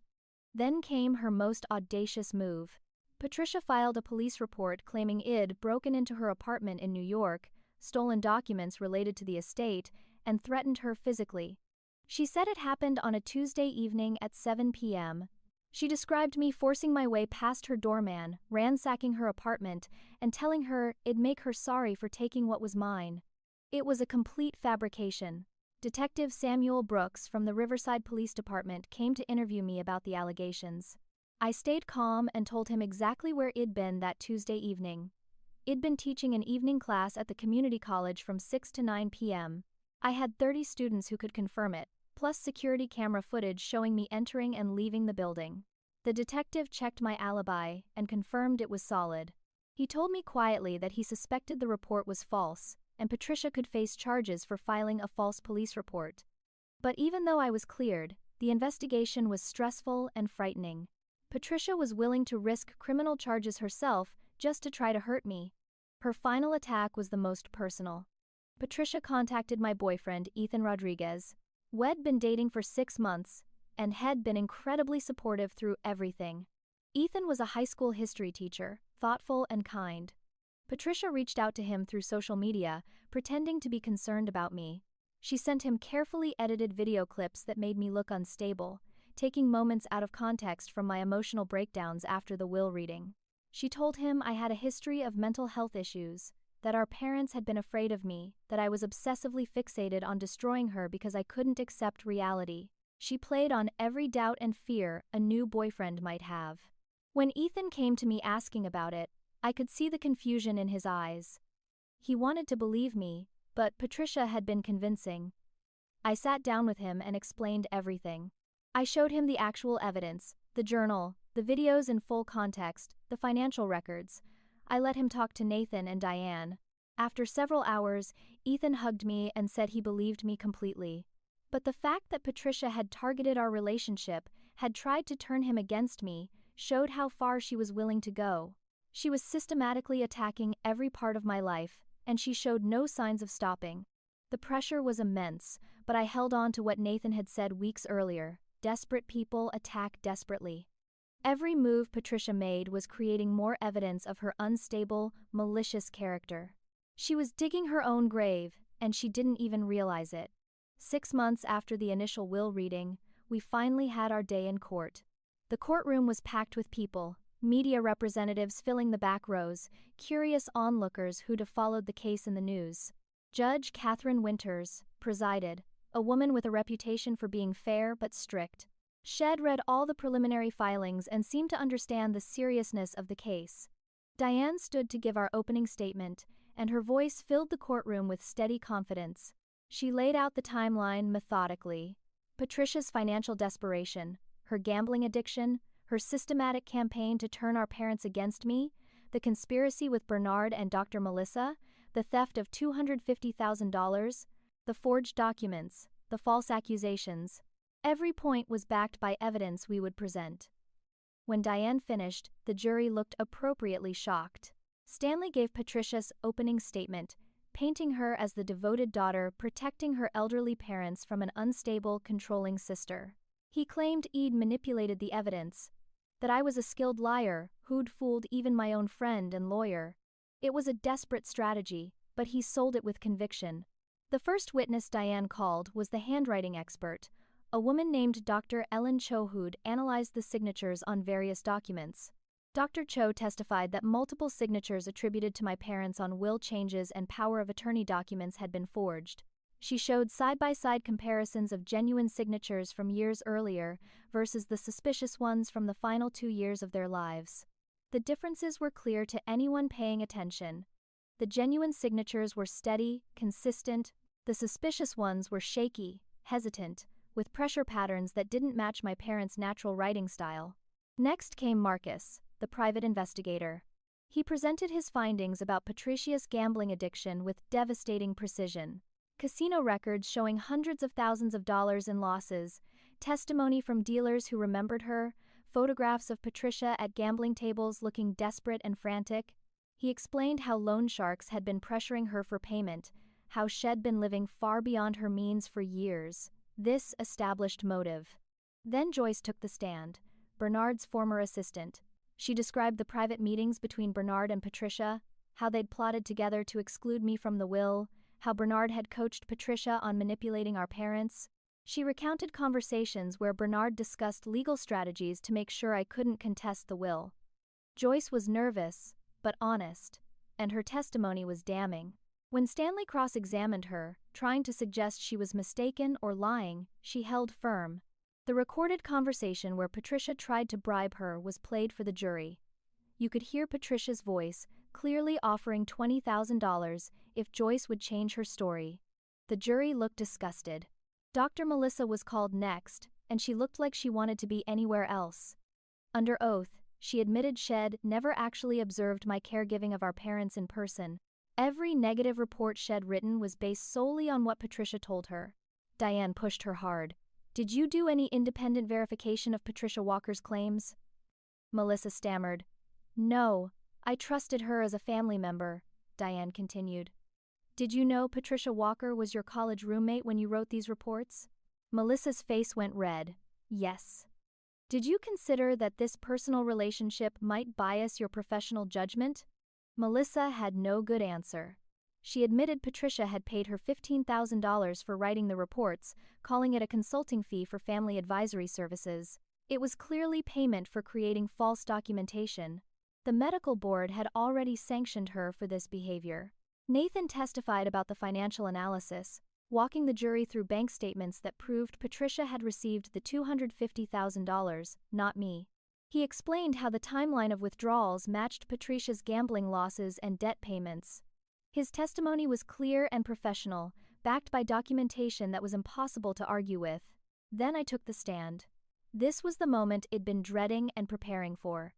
Then came her most audacious move. Patricia filed a police report claiming I'd broken into her apartment in New York, stolen documents related to the estate, and threatened her physically. She said it happened on a Tuesday evening at 7 p.m. She described me forcing my way past her doorman, ransacking her apartment, and telling her it'd make her sorry for taking what was mine. It was a complete fabrication. Detective Samuel Brooks from the Riverside Police Department came to interview me about the allegations. I stayed calm and told him exactly where I'd been that Tuesday evening. I'd been teaching an evening class at the community college from 6 to 9 p.m. I had 30 students who could confirm it, plus security camera footage showing me entering and leaving the building. The detective checked my alibi and confirmed it was solid. He told me quietly that he suspected the report was false, and Patricia could face charges for filing a false police report. But even though I was cleared, the investigation was stressful and frightening. Patricia was willing to risk criminal charges herself just to try to hurt me. Her final attack was the most personal. Patricia contacted my boyfriend, Ethan Rodriguez. We'd been dating for 6 months, and had been incredibly supportive through everything. Ethan was a high school history teacher, thoughtful and kind. Patricia reached out to him through social media, pretending to be concerned about me. She sent him carefully edited video clips that made me look unstable, taking moments out of context from my emotional breakdowns after the will reading. She told him I had a history of mental health issues, that our parents had been afraid of me, that I was obsessively fixated on destroying her because I couldn't accept reality. She played on every doubt and fear a new boyfriend might have. When Ethan came to me asking about it, I could see the confusion in his eyes. He wanted to believe me, but Patricia had been convincing. I sat down with him and explained everything. I showed him the actual evidence, the journal, the videos in full context, the financial records. I let him talk to Nathan and Diane. After several hours, Ethan hugged me and said he believed me completely. But the fact that Patricia had targeted our relationship, had tried to turn him against me, showed how far she was willing to go. She was systematically attacking every part of my life, and she showed no signs of stopping. The pressure was immense, but I held on to what Nathan had said weeks earlier: desperate people attack desperately. Every move Patricia made was creating more evidence of her unstable, malicious character. She was digging her own grave, and she didn't even realize it. 6 months after the initial will reading, we finally had our day in court. The courtroom was packed with people, media representatives filling the back rows, curious onlookers who'd have followed the case in the news. Judge Catherine Winters presided, a woman with a reputation for being fair but strict. Shed read all the preliminary filings and seemed to understand the seriousness of the case. Diane stood to give our opening statement, and her voice filled the courtroom with steady confidence. She laid out the timeline methodically: Patricia's financial desperation, her gambling addiction, her systematic campaign to turn our parents against me, the conspiracy with Bernard and Dr. Melissa, the theft of $250,000, the forged documents, the false accusations. Every point was backed by evidence we would present. When Diane finished, the jury looked appropriately shocked. Stanley gave Patricia's opening statement, painting her as the devoted daughter protecting her elderly parents from an unstable, controlling sister. He claimed I'd manipulated the evidence, that I was a skilled liar who'd fooled even my own friend and lawyer. It was a desperate strategy, but he sold it with conviction. The first witness Diane called was the handwriting expert, a woman named Dr. Ellen Cho who'd analyzed the signatures on various documents. Dr. Cho testified that multiple signatures attributed to my parents on will changes and power of attorney documents had been forged. She showed side-by-side comparisons of genuine signatures from years earlier versus the suspicious ones from the final 2 years of their lives. The differences were clear to anyone paying attention. The genuine signatures were steady, consistent. The suspicious ones were shaky, hesitant, with pressure patterns that didn't match my parents' natural writing style. Next came Marcus, the private investigator. He presented his findings about Patricia's gambling addiction with devastating precision. Casino records showing hundreds of thousands of dollars in losses, testimony from dealers who remembered her, photographs of Patricia at gambling tables looking desperate and frantic. He explained how loan sharks had been pressuring her for payment, how she'd been living far beyond her means for years. This established motive. Then Joyce took the stand, Bernard's former assistant. She described the private meetings between Bernard and Patricia, how they'd plotted together to exclude me from the will, how Bernard had coached Patricia on manipulating our parents. She recounted conversations where Bernard discussed legal strategies to make sure I couldn't contest the will. Joyce was nervous, but honest, and her testimony was damning. When Stanley cross-examined her, trying to suggest she was mistaken or lying, she held firm. The recorded conversation where Patricia tried to bribe her was played for the jury. You could hear Patricia's voice, clearly offering $20,000 if Joyce would change her story. The jury looked disgusted. Dr. Melissa was called next, and she looked like she wanted to be anywhere else. Under oath, she admitted she'd never actually observed my caregiving of our parents in person. Every negative report she'd written was based solely on what Patricia told her. Diane pushed her hard. "Did you do any independent verification of Patricia Walker's claims?" Melissa stammered. "No, I trusted her as a family member," Diane continued. "Did you know Patricia Walker was your college roommate when you wrote these reports?" Melissa's face went red. "Yes." "Did you consider that this personal relationship might bias your professional judgment?" Melissa had no good answer. She admitted Patricia had paid her $15,000 for writing the reports, calling it a consulting fee for family advisory services. It was clearly payment for creating false documentation. The medical board had already sanctioned her for this behavior. Nathan testified about the financial analysis, walking the jury through bank statements that proved Patricia had received the $250,000, not me. He explained how the timeline of withdrawals matched Patricia's gambling losses and debt payments. His testimony was clear and professional, backed by documentation that was impossible to argue with. Then I took the stand. This was the moment I'd been dreading and preparing for.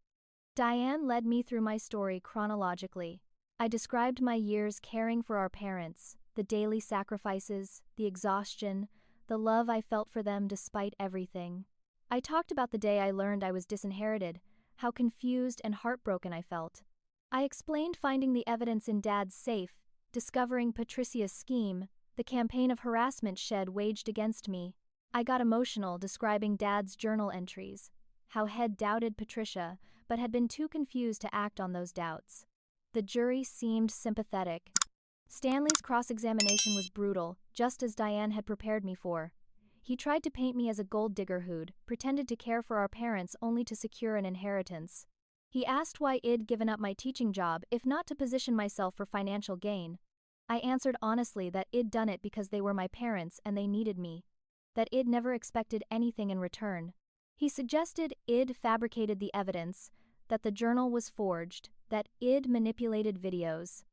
Diane led me through my story chronologically. I described my years caring for our parents, the daily sacrifices, the exhaustion, the love I felt for them despite everything. I talked about the day I learned I was disinherited, how confused and heartbroken I felt. I explained finding the evidence in Dad's safe, discovering Patricia's scheme, the campaign of harassment Shed waged against me. I got emotional describing Dad's journal entries, how Head doubted Patricia, but had been too confused to act on those doubts. The jury seemed sympathetic. Stanley's cross-examination was brutal, just as Diane had prepared me for. He tried to paint me as a gold digger who'd pretended to care for our parents only to secure an inheritance. He asked why I'd given up my teaching job if not to position myself for financial gain. I answered honestly that I'd done it because they were my parents and they needed me, that I'd never expected anything in return. He suggested I'd fabricated the evidence, that the journal was forged, that I'd manipulated videos.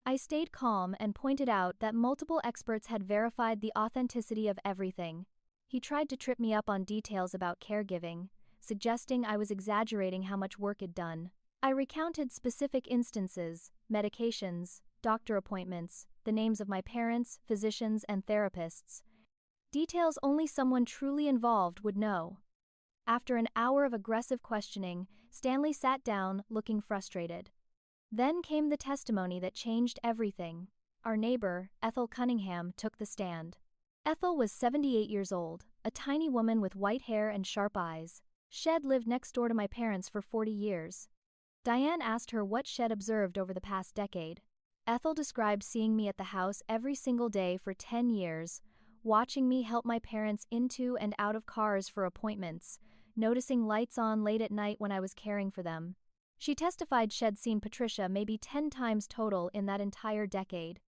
I stayed calm and pointed out that multiple experts had verified the authenticity of everything. He tried to trip me up on details about caregiving, suggesting I was exaggerating how much work I'd done. I recounted specific instances, medications, doctor appointments, the names of my parents, physicians, and therapists. Details only someone truly involved would know. After an hour of aggressive questioning, Stanley sat down, looking frustrated. Then came the testimony that changed everything. Our neighbor, Ethel Cunningham, took the stand. Ethel was 78 years old, a tiny woman with white hair and sharp eyes. Shed lived next door to my parents for 40 years. Diane asked her what Shed observed over the past decade. Ethel described seeing me at the house every single day for 10 years, watching me help my parents into and out of cars for appointments, noticing lights on late at night when I was caring for them. She testified Shed'd seen Patricia maybe 10 times total in that entire decade.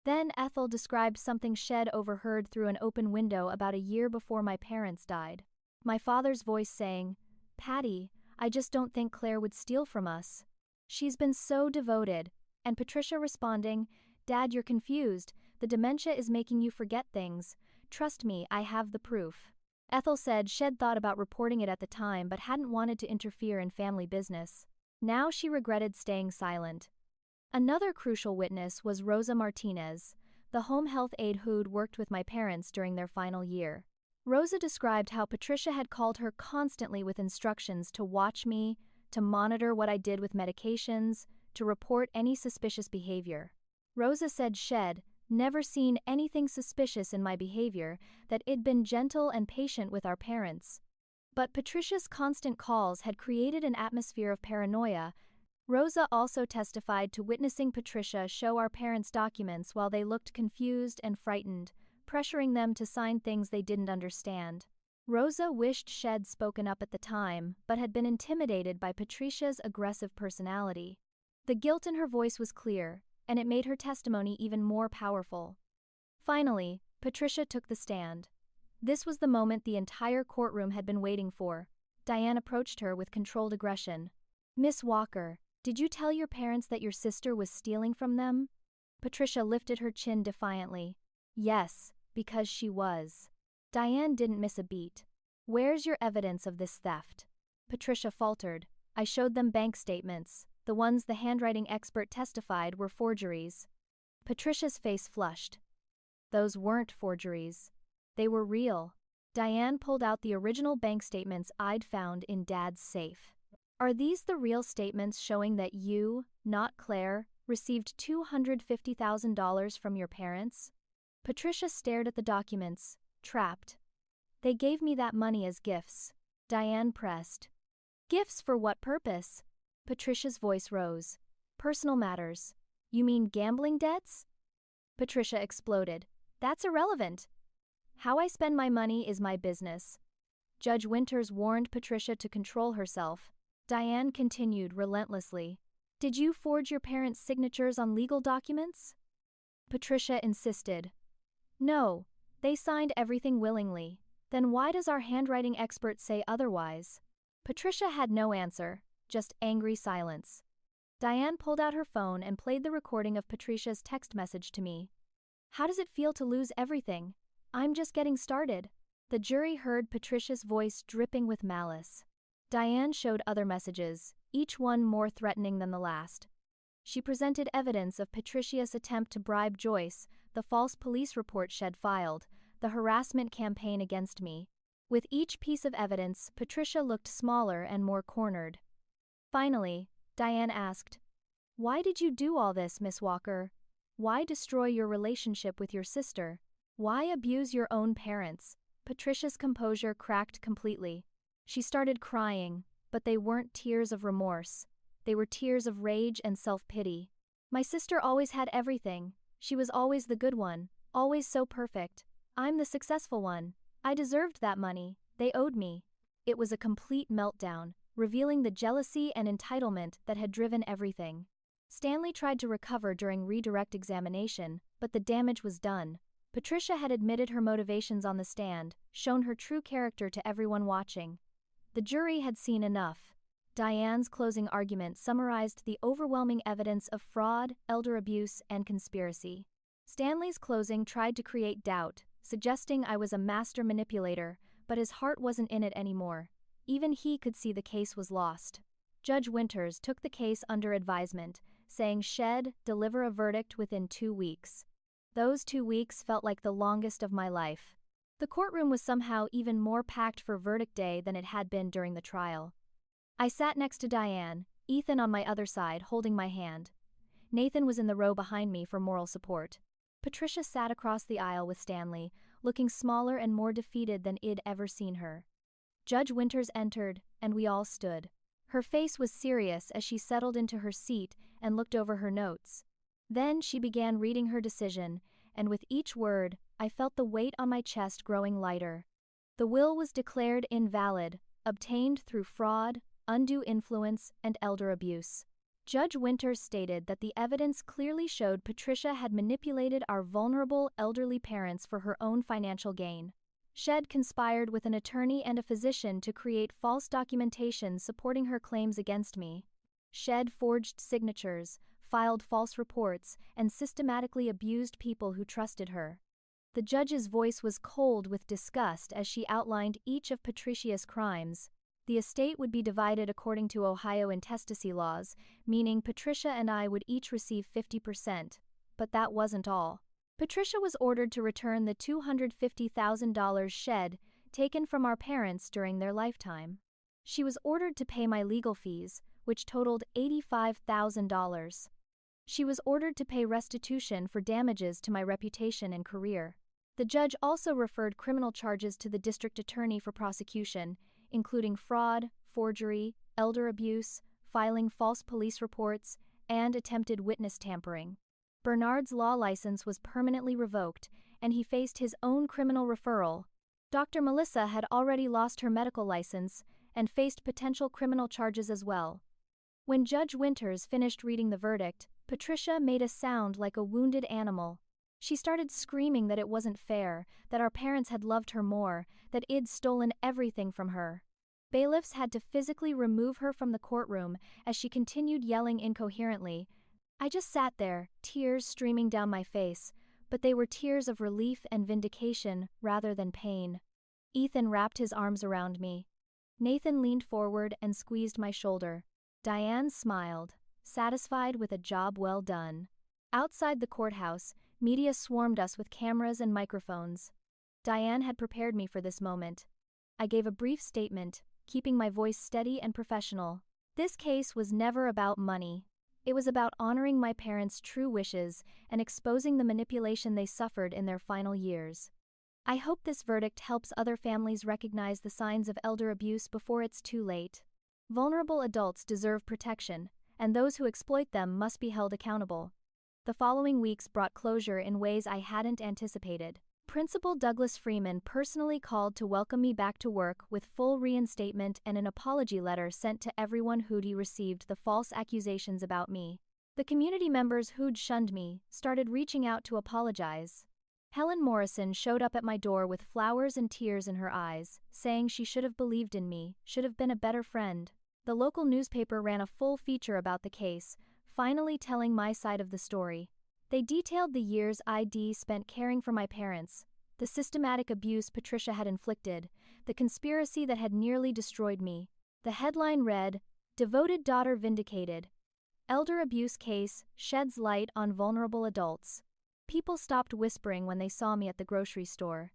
Then Ethel described something Shed overheard through an open window about a year before my parents died. My father's voice saying, "Patty, I just don't think Claire would steal from us. She's been so devoted," and Patricia responding, "Dad, you're confused. The dementia is making you forget things. Trust me, I have the proof." Ethel said Shed thought about reporting it at the time but hadn't wanted to interfere in family business. Now she regretted staying silent. Another crucial witness was Rosa Martinez, the home health aide who'd worked with my parents during their final year. Rosa described how Patricia had called her constantly with instructions to watch me, to monitor what I did with medications, to report any suspicious behavior. Rosa said Shed never seen anything suspicious in my behavior, that I'd been gentle and patient with our parents. But Patricia's constant calls had created an atmosphere of paranoia. Rosa also testified to witnessing Patricia show our parents documents while they looked confused and frightened, pressuring them to sign things they didn't understand. Rosa wished Shed'd spoken up at the time, but had been intimidated by Patricia's aggressive personality. The guilt in her voice was clear, and it made her testimony even more powerful. Finally, Patricia took the stand. This was the moment the entire courtroom had been waiting for. Diane approached her with controlled aggression. "Miss Walker, did you tell your parents that your sister was stealing from them?" Patricia lifted her chin defiantly. "Yes, because she was." Diane didn't miss a beat. "Where's your evidence of this theft?" Patricia faltered. "I showed them bank statements. The ones the handwriting expert testified were forgeries." Patricia's face flushed. "Those weren't forgeries. They were real." Diane pulled out the original bank statements I'd found in Dad's safe. "Are these the real statements showing that you, not Claire, received $250,000 from your parents?" Patricia stared at the documents, trapped. "They gave me that money as gifts." Diane pressed. "Gifts for what purpose?" Patricia's voice rose. "Personal matters. You mean gambling debts?" Patricia exploded. "That's irrelevant. How I spend my money is my business." Judge Winters warned Patricia to control herself. Diane continued relentlessly. "Did you forge your parents' signatures on legal documents?" Patricia insisted. "No, they signed everything willingly. Then why does our handwriting expert say otherwise?" Patricia had no answer, just angry silence. Diane pulled out her phone and played the recording of Patricia's text message to me. "How does it feel to lose everything? I'm just getting started." The jury heard Patricia's voice dripping with malice. Diane showed other messages, each one more threatening than the last. She presented evidence of Patricia's attempt to bribe Joyce, the false police report Shed filed, the harassment campaign against me. With each piece of evidence, Patricia looked smaller and more cornered. Finally, Diane asked, Why did you do all this, Miss Walker? Why destroy your relationship with your sister? Why abuse your own parents? Patricia's composure cracked completely. She started crying, but they weren't tears of remorse. They were tears of rage and self-pity. My sister always had everything. She was always the good one, always so perfect. I'm the successful one. I deserved that money. They owed me. It was a complete meltdown, revealing the jealousy and entitlement that had driven everything. Stanley tried to recover during redirect examination, but the damage was done. Patricia had admitted her motivations on the stand, shown her true character to everyone watching. The jury had seen enough. Diane's closing argument summarized the overwhelming evidence of fraud, elder abuse, and conspiracy. Stanley's closing tried to create doubt, suggesting I was a master manipulator, but his heart wasn't in it anymore. Even he could see the case was lost. Judge Winters took the case under advisement, saying she'd deliver a verdict within 2 weeks. Those 2 weeks felt like the longest of my life. The courtroom was somehow even more packed for verdict day than it had been during the trial. I sat next to Diane, Ethan on my other side holding my hand. Nathan was in the row behind me for moral support. Patricia sat across the aisle with Stanley, looking smaller and more defeated than I'd ever seen her. Judge Winters entered, and we all stood. Her face was serious as she settled into her seat and looked over her notes. Then she began reading her decision, and with each word, I felt the weight on my chest growing lighter. The will was declared invalid, obtained through fraud, undue influence, and elder abuse. Judge Winters stated that the evidence clearly showed Patricia had manipulated our vulnerable elderly parents for her own financial gain. She'd conspired with an attorney and a physician to create false documentation supporting her claims against me. She'd forged signatures, filed false reports, and systematically abused people who trusted her. The judge's voice was cold with disgust as she outlined each of Patricia's crimes. The estate would be divided according to Ohio intestacy laws, meaning Patricia and I would each receive 50%. But that wasn't all. Patricia was ordered to return the $250,000 she'd taken from our parents during their lifetime. She was ordered to pay my legal fees, which totaled $85,000. She was ordered to pay restitution for damages to my reputation and career. The judge also referred criminal charges to the district attorney for prosecution, including fraud, forgery, elder abuse, filing false police reports, and attempted witness tampering. Bernard's law license was permanently revoked, and he faced his own criminal referral. Dr. Melissa had already lost her medical license and faced potential criminal charges as well. When Judge Winters finished reading the verdict, Patricia made a sound like a wounded animal. She started screaming that it wasn't fair, that our parents had loved her more, that I'd stolen everything from her. Bailiffs had to physically remove her from the courtroom as she continued yelling incoherently. I just sat there, tears streaming down my face, but they were tears of relief and vindication rather than pain. Ethan wrapped his arms around me. Nathan leaned forward and squeezed my shoulder. Diane smiled, satisfied with a job well done. Outside the courthouse, media swarmed us with cameras and microphones. Diane had prepared me for this moment. I gave a brief statement, keeping my voice steady and professional. This case was never about money. It was about honoring my parents' true wishes and exposing the manipulation they suffered in their final years. I hope this verdict helps other families recognize the signs of elder abuse before it's too late. Vulnerable adults deserve protection, and those who exploit them must be held accountable. The following weeks brought closure in ways I hadn't anticipated. Principal Douglas Freeman personally called to welcome me back to work with full reinstatement and an apology letter sent to everyone who'd received the false accusations about me. The community members who'd shunned me started reaching out to apologize. Helen Morrison showed up at my door with flowers and tears in her eyes, saying she should have believed in me, should have been a better friend. The local newspaper ran a full feature about the case, finally telling my side of the story. They detailed the years I'd spent caring for my parents, the systematic abuse Patricia had inflicted, the conspiracy that had nearly destroyed me. The headline read, "Devoted Daughter Vindicated. Elder Abuse Case Sheds Light on Vulnerable Adults." People stopped whispering when they saw me at the grocery store.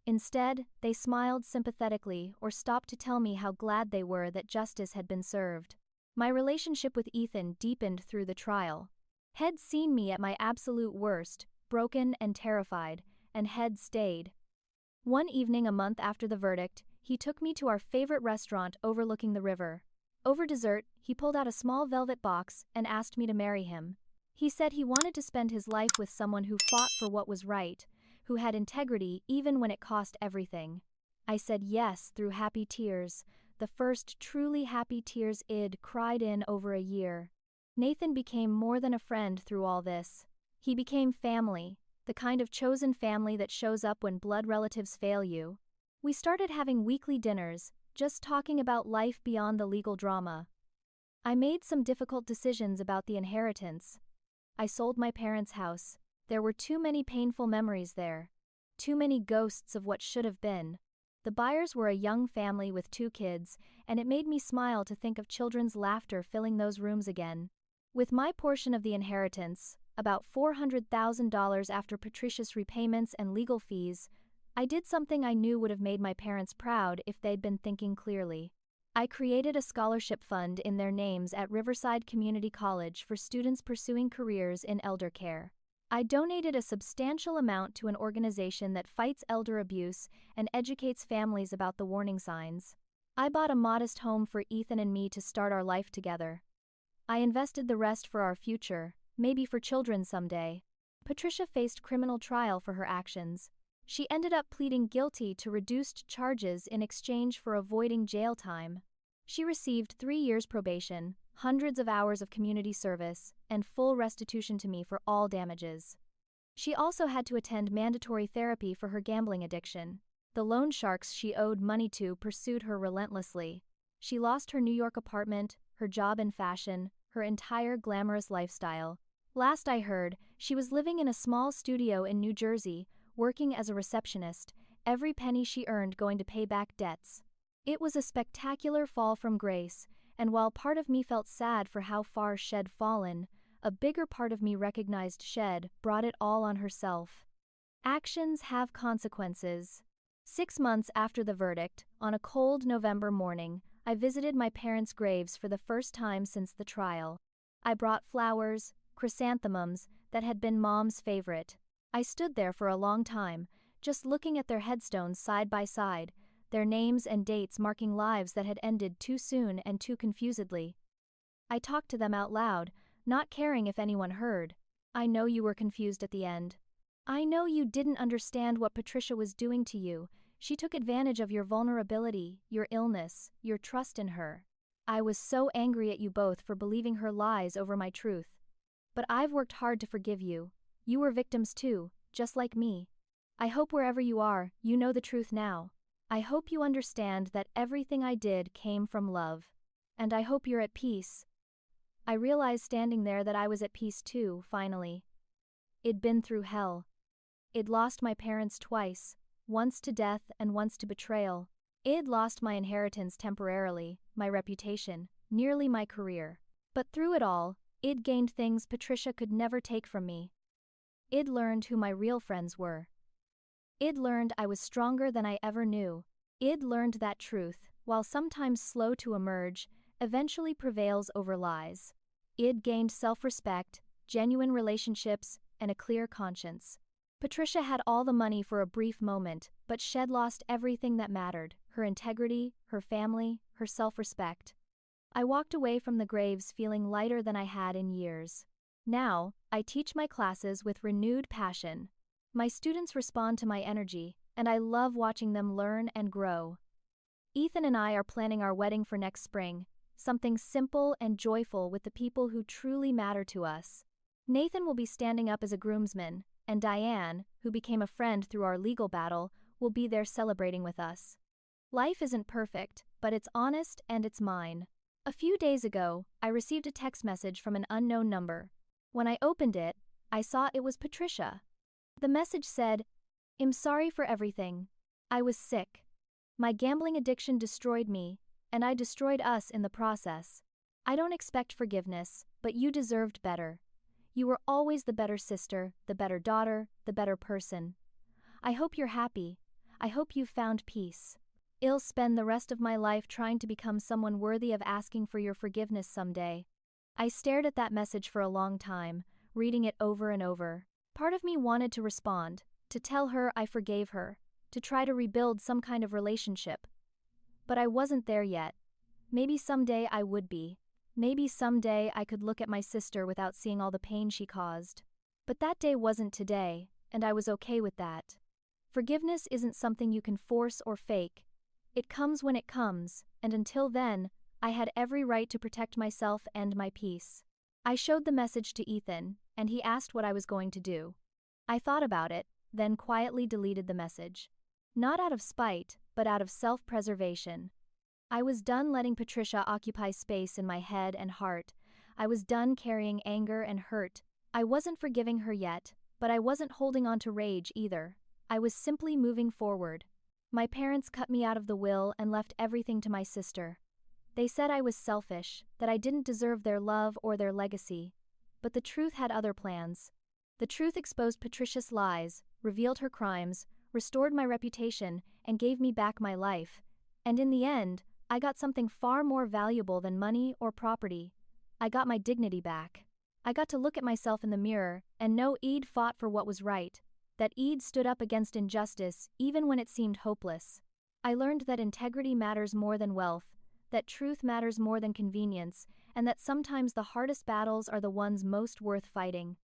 Instead, they smiled sympathetically or stopped to tell me how glad they were that justice had been served. My relationship with Ethan deepened through the trial. He'd seen me at my absolute worst, broken and terrified, and Head stayed. One evening a month after the verdict, he took me to our favorite restaurant overlooking the river. Over dessert, he pulled out a small velvet box and asked me to marry him. He said he wanted to spend his life with someone who fought for what was right, who had integrity even when it cost everything. I said yes through happy tears, the first truly happy tears I'd cried in over a year. Nathan became more than a friend through all this. He became family, the kind of chosen family that shows up when blood relatives fail you. We started having weekly dinners, just talking about life beyond the legal drama. I made some difficult decisions about the inheritance. I sold my parents' house. There were too many painful memories there. Too many ghosts of what should have been. The buyers were a young family with 2 kids, and it made me smile to think of children's laughter filling those rooms again. With my portion of the inheritance, about $400,000 after Patricia's repayments and legal fees, I did something I knew would have made my parents proud if they'd been thinking clearly. I created a scholarship fund in their names at Riverside Community College for students pursuing careers in elder care. I donated a substantial amount to an organization that fights elder abuse and educates families about the warning signs. I bought a modest home for Ethan and me to start our life together. I invested the rest for our future, maybe for children someday. Patricia faced criminal trial for her actions. She ended up pleading guilty to reduced charges in exchange for avoiding jail time. She received 3 years probation, hundreds of hours of community service, and full restitution to me for all damages. She also had to attend mandatory therapy for her gambling addiction. The loan sharks she owed money to pursued her relentlessly. She lost her New York apartment, her job in fashion, her entire glamorous lifestyle. Last I heard, she was living in a small studio in New Jersey, working as a receptionist, every penny she earned going to pay back debts. It was a spectacular fall from grace, and while part of me felt sad for how far Shed fallen, a bigger part of me recognized Shed brought it all on herself. Actions have consequences. 6 months after the verdict, on a cold November morning, I visited my parents' graves for the first time since the trial. I brought flowers, chrysanthemums, that had been Mom's favorite. I stood there for a long time, just looking at their headstones side by side, their names and dates marking lives that had ended too soon and too confusedly. I talked to them out loud, not caring if anyone heard. I know you were confused at the end. I know you didn't understand what Patricia was doing to you. She took advantage of your vulnerability, your illness, your trust in her. I was so angry at you both for believing her lies over my truth. But I've worked hard to forgive you. You were victims too, just like me. I hope wherever you are, you know the truth now. I hope you understand that everything I did came from love. And I hope you're at peace. I realized standing there that I was at peace too, finally. I'd been through hell. I'd lost my parents twice, once to death and once to betrayal. I'd lost my inheritance temporarily, my reputation, nearly my career. But through it all, I'd gained things Patricia could never take from me. I'd learned who my real friends were. I'd learned I was stronger than I ever knew. I'd learned that truth, while sometimes slow to emerge, eventually prevails over lies. I'd gained self-respect, genuine relationships, and a clear conscience. Patricia had all the money for a brief moment, but Shed lost everything that mattered: her integrity, her family, her self-respect. I walked away from the graves feeling lighter than I had in years. Now, I teach my classes with renewed passion. My students respond to my energy, and I love watching them learn and grow. Ethan and I are planning our wedding for next spring, something simple and joyful with the people who truly matter to us. Nathan will be standing up as a groomsman, and Diane, who became a friend through our legal battle, will be there celebrating with us. Life isn't perfect, but it's honest and it's mine. A few days ago, I received a text message from an unknown number. When I opened it, I saw it was Patricia. The message said, "I'm sorry for everything. I was sick. My gambling addiction destroyed me, and I destroyed us in the process. I don't expect forgiveness, but you deserved better. You were always the better sister, the better daughter, the better person. I hope you're happy. I hope you've found peace. I'll spend the rest of my life trying to become someone worthy of asking for your forgiveness someday." I stared at that message for a long time, reading it over and over. Part of me wanted to respond, to tell her I forgave her, to try to rebuild some kind of relationship. But I wasn't there yet. Maybe someday I would be. Maybe someday I could look at my sister without seeing all the pain she caused. But that day wasn't today, and I was okay with that. Forgiveness isn't something you can force or fake. It comes when it comes, and until then, I had every right to protect myself and my peace. I showed the message to Ethan, and he asked what I was going to do. I thought about it, then quietly deleted the message. Not out of spite, but out of self-preservation. I was done letting Patricia occupy space in my head and heart. I was done carrying anger and hurt. I wasn't forgiving her yet, but I wasn't holding on to rage either. I was simply moving forward. My parents cut me out of the will and left everything to my sister. They said I was selfish, that I didn't deserve their love or their legacy. But the truth had other plans. The truth exposed Patricia's lies, revealed her crimes, restored my reputation, and gave me back my life. And in the end, I got something far more valuable than money or property. I got my dignity back. I got to look at myself in the mirror and know I'd fought for what was right, that I'd stood up against injustice even when it seemed hopeless. I learned that integrity matters more than wealth, that truth matters more than convenience, and that sometimes the hardest battles are the ones most worth fighting.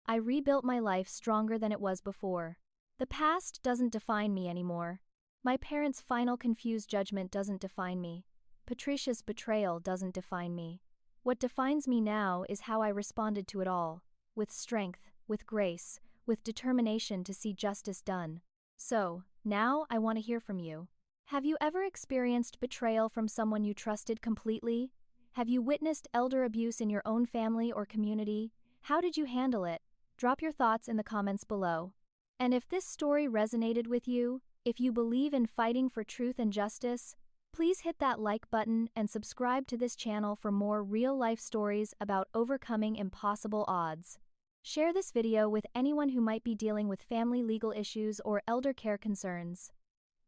I rebuilt my life stronger than it was before. The past doesn't define me anymore. My parents' final confused judgment doesn't define me. Patricia's betrayal doesn't define me. What defines me now is how I responded to it all, with strength, with grace, with determination to see justice done. So, now I want to hear from you. Have you ever experienced betrayal from someone you trusted completely? Have you witnessed elder abuse in your own family or community? How did you handle it? Drop your thoughts in the comments below. And if this story resonated with you, if you believe in fighting for truth and justice, please hit that like button and subscribe to this channel for more real-life stories about overcoming impossible odds. Share this video with anyone who might be dealing with family legal issues or elder care concerns.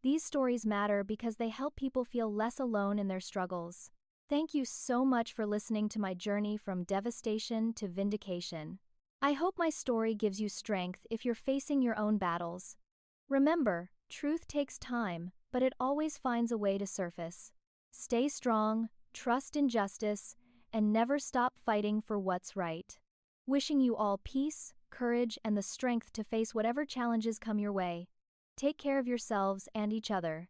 These stories matter because they help people feel less alone in their struggles. Thank you so much for listening to my journey from devastation to vindication. I hope my story gives you strength if you're facing your own battles. Remember, truth takes time, but it always finds a way to surface. Stay strong, trust in justice, and never stop fighting for what's right. Wishing you all peace, courage, and the strength to face whatever challenges come your way. Take care of yourselves and each other.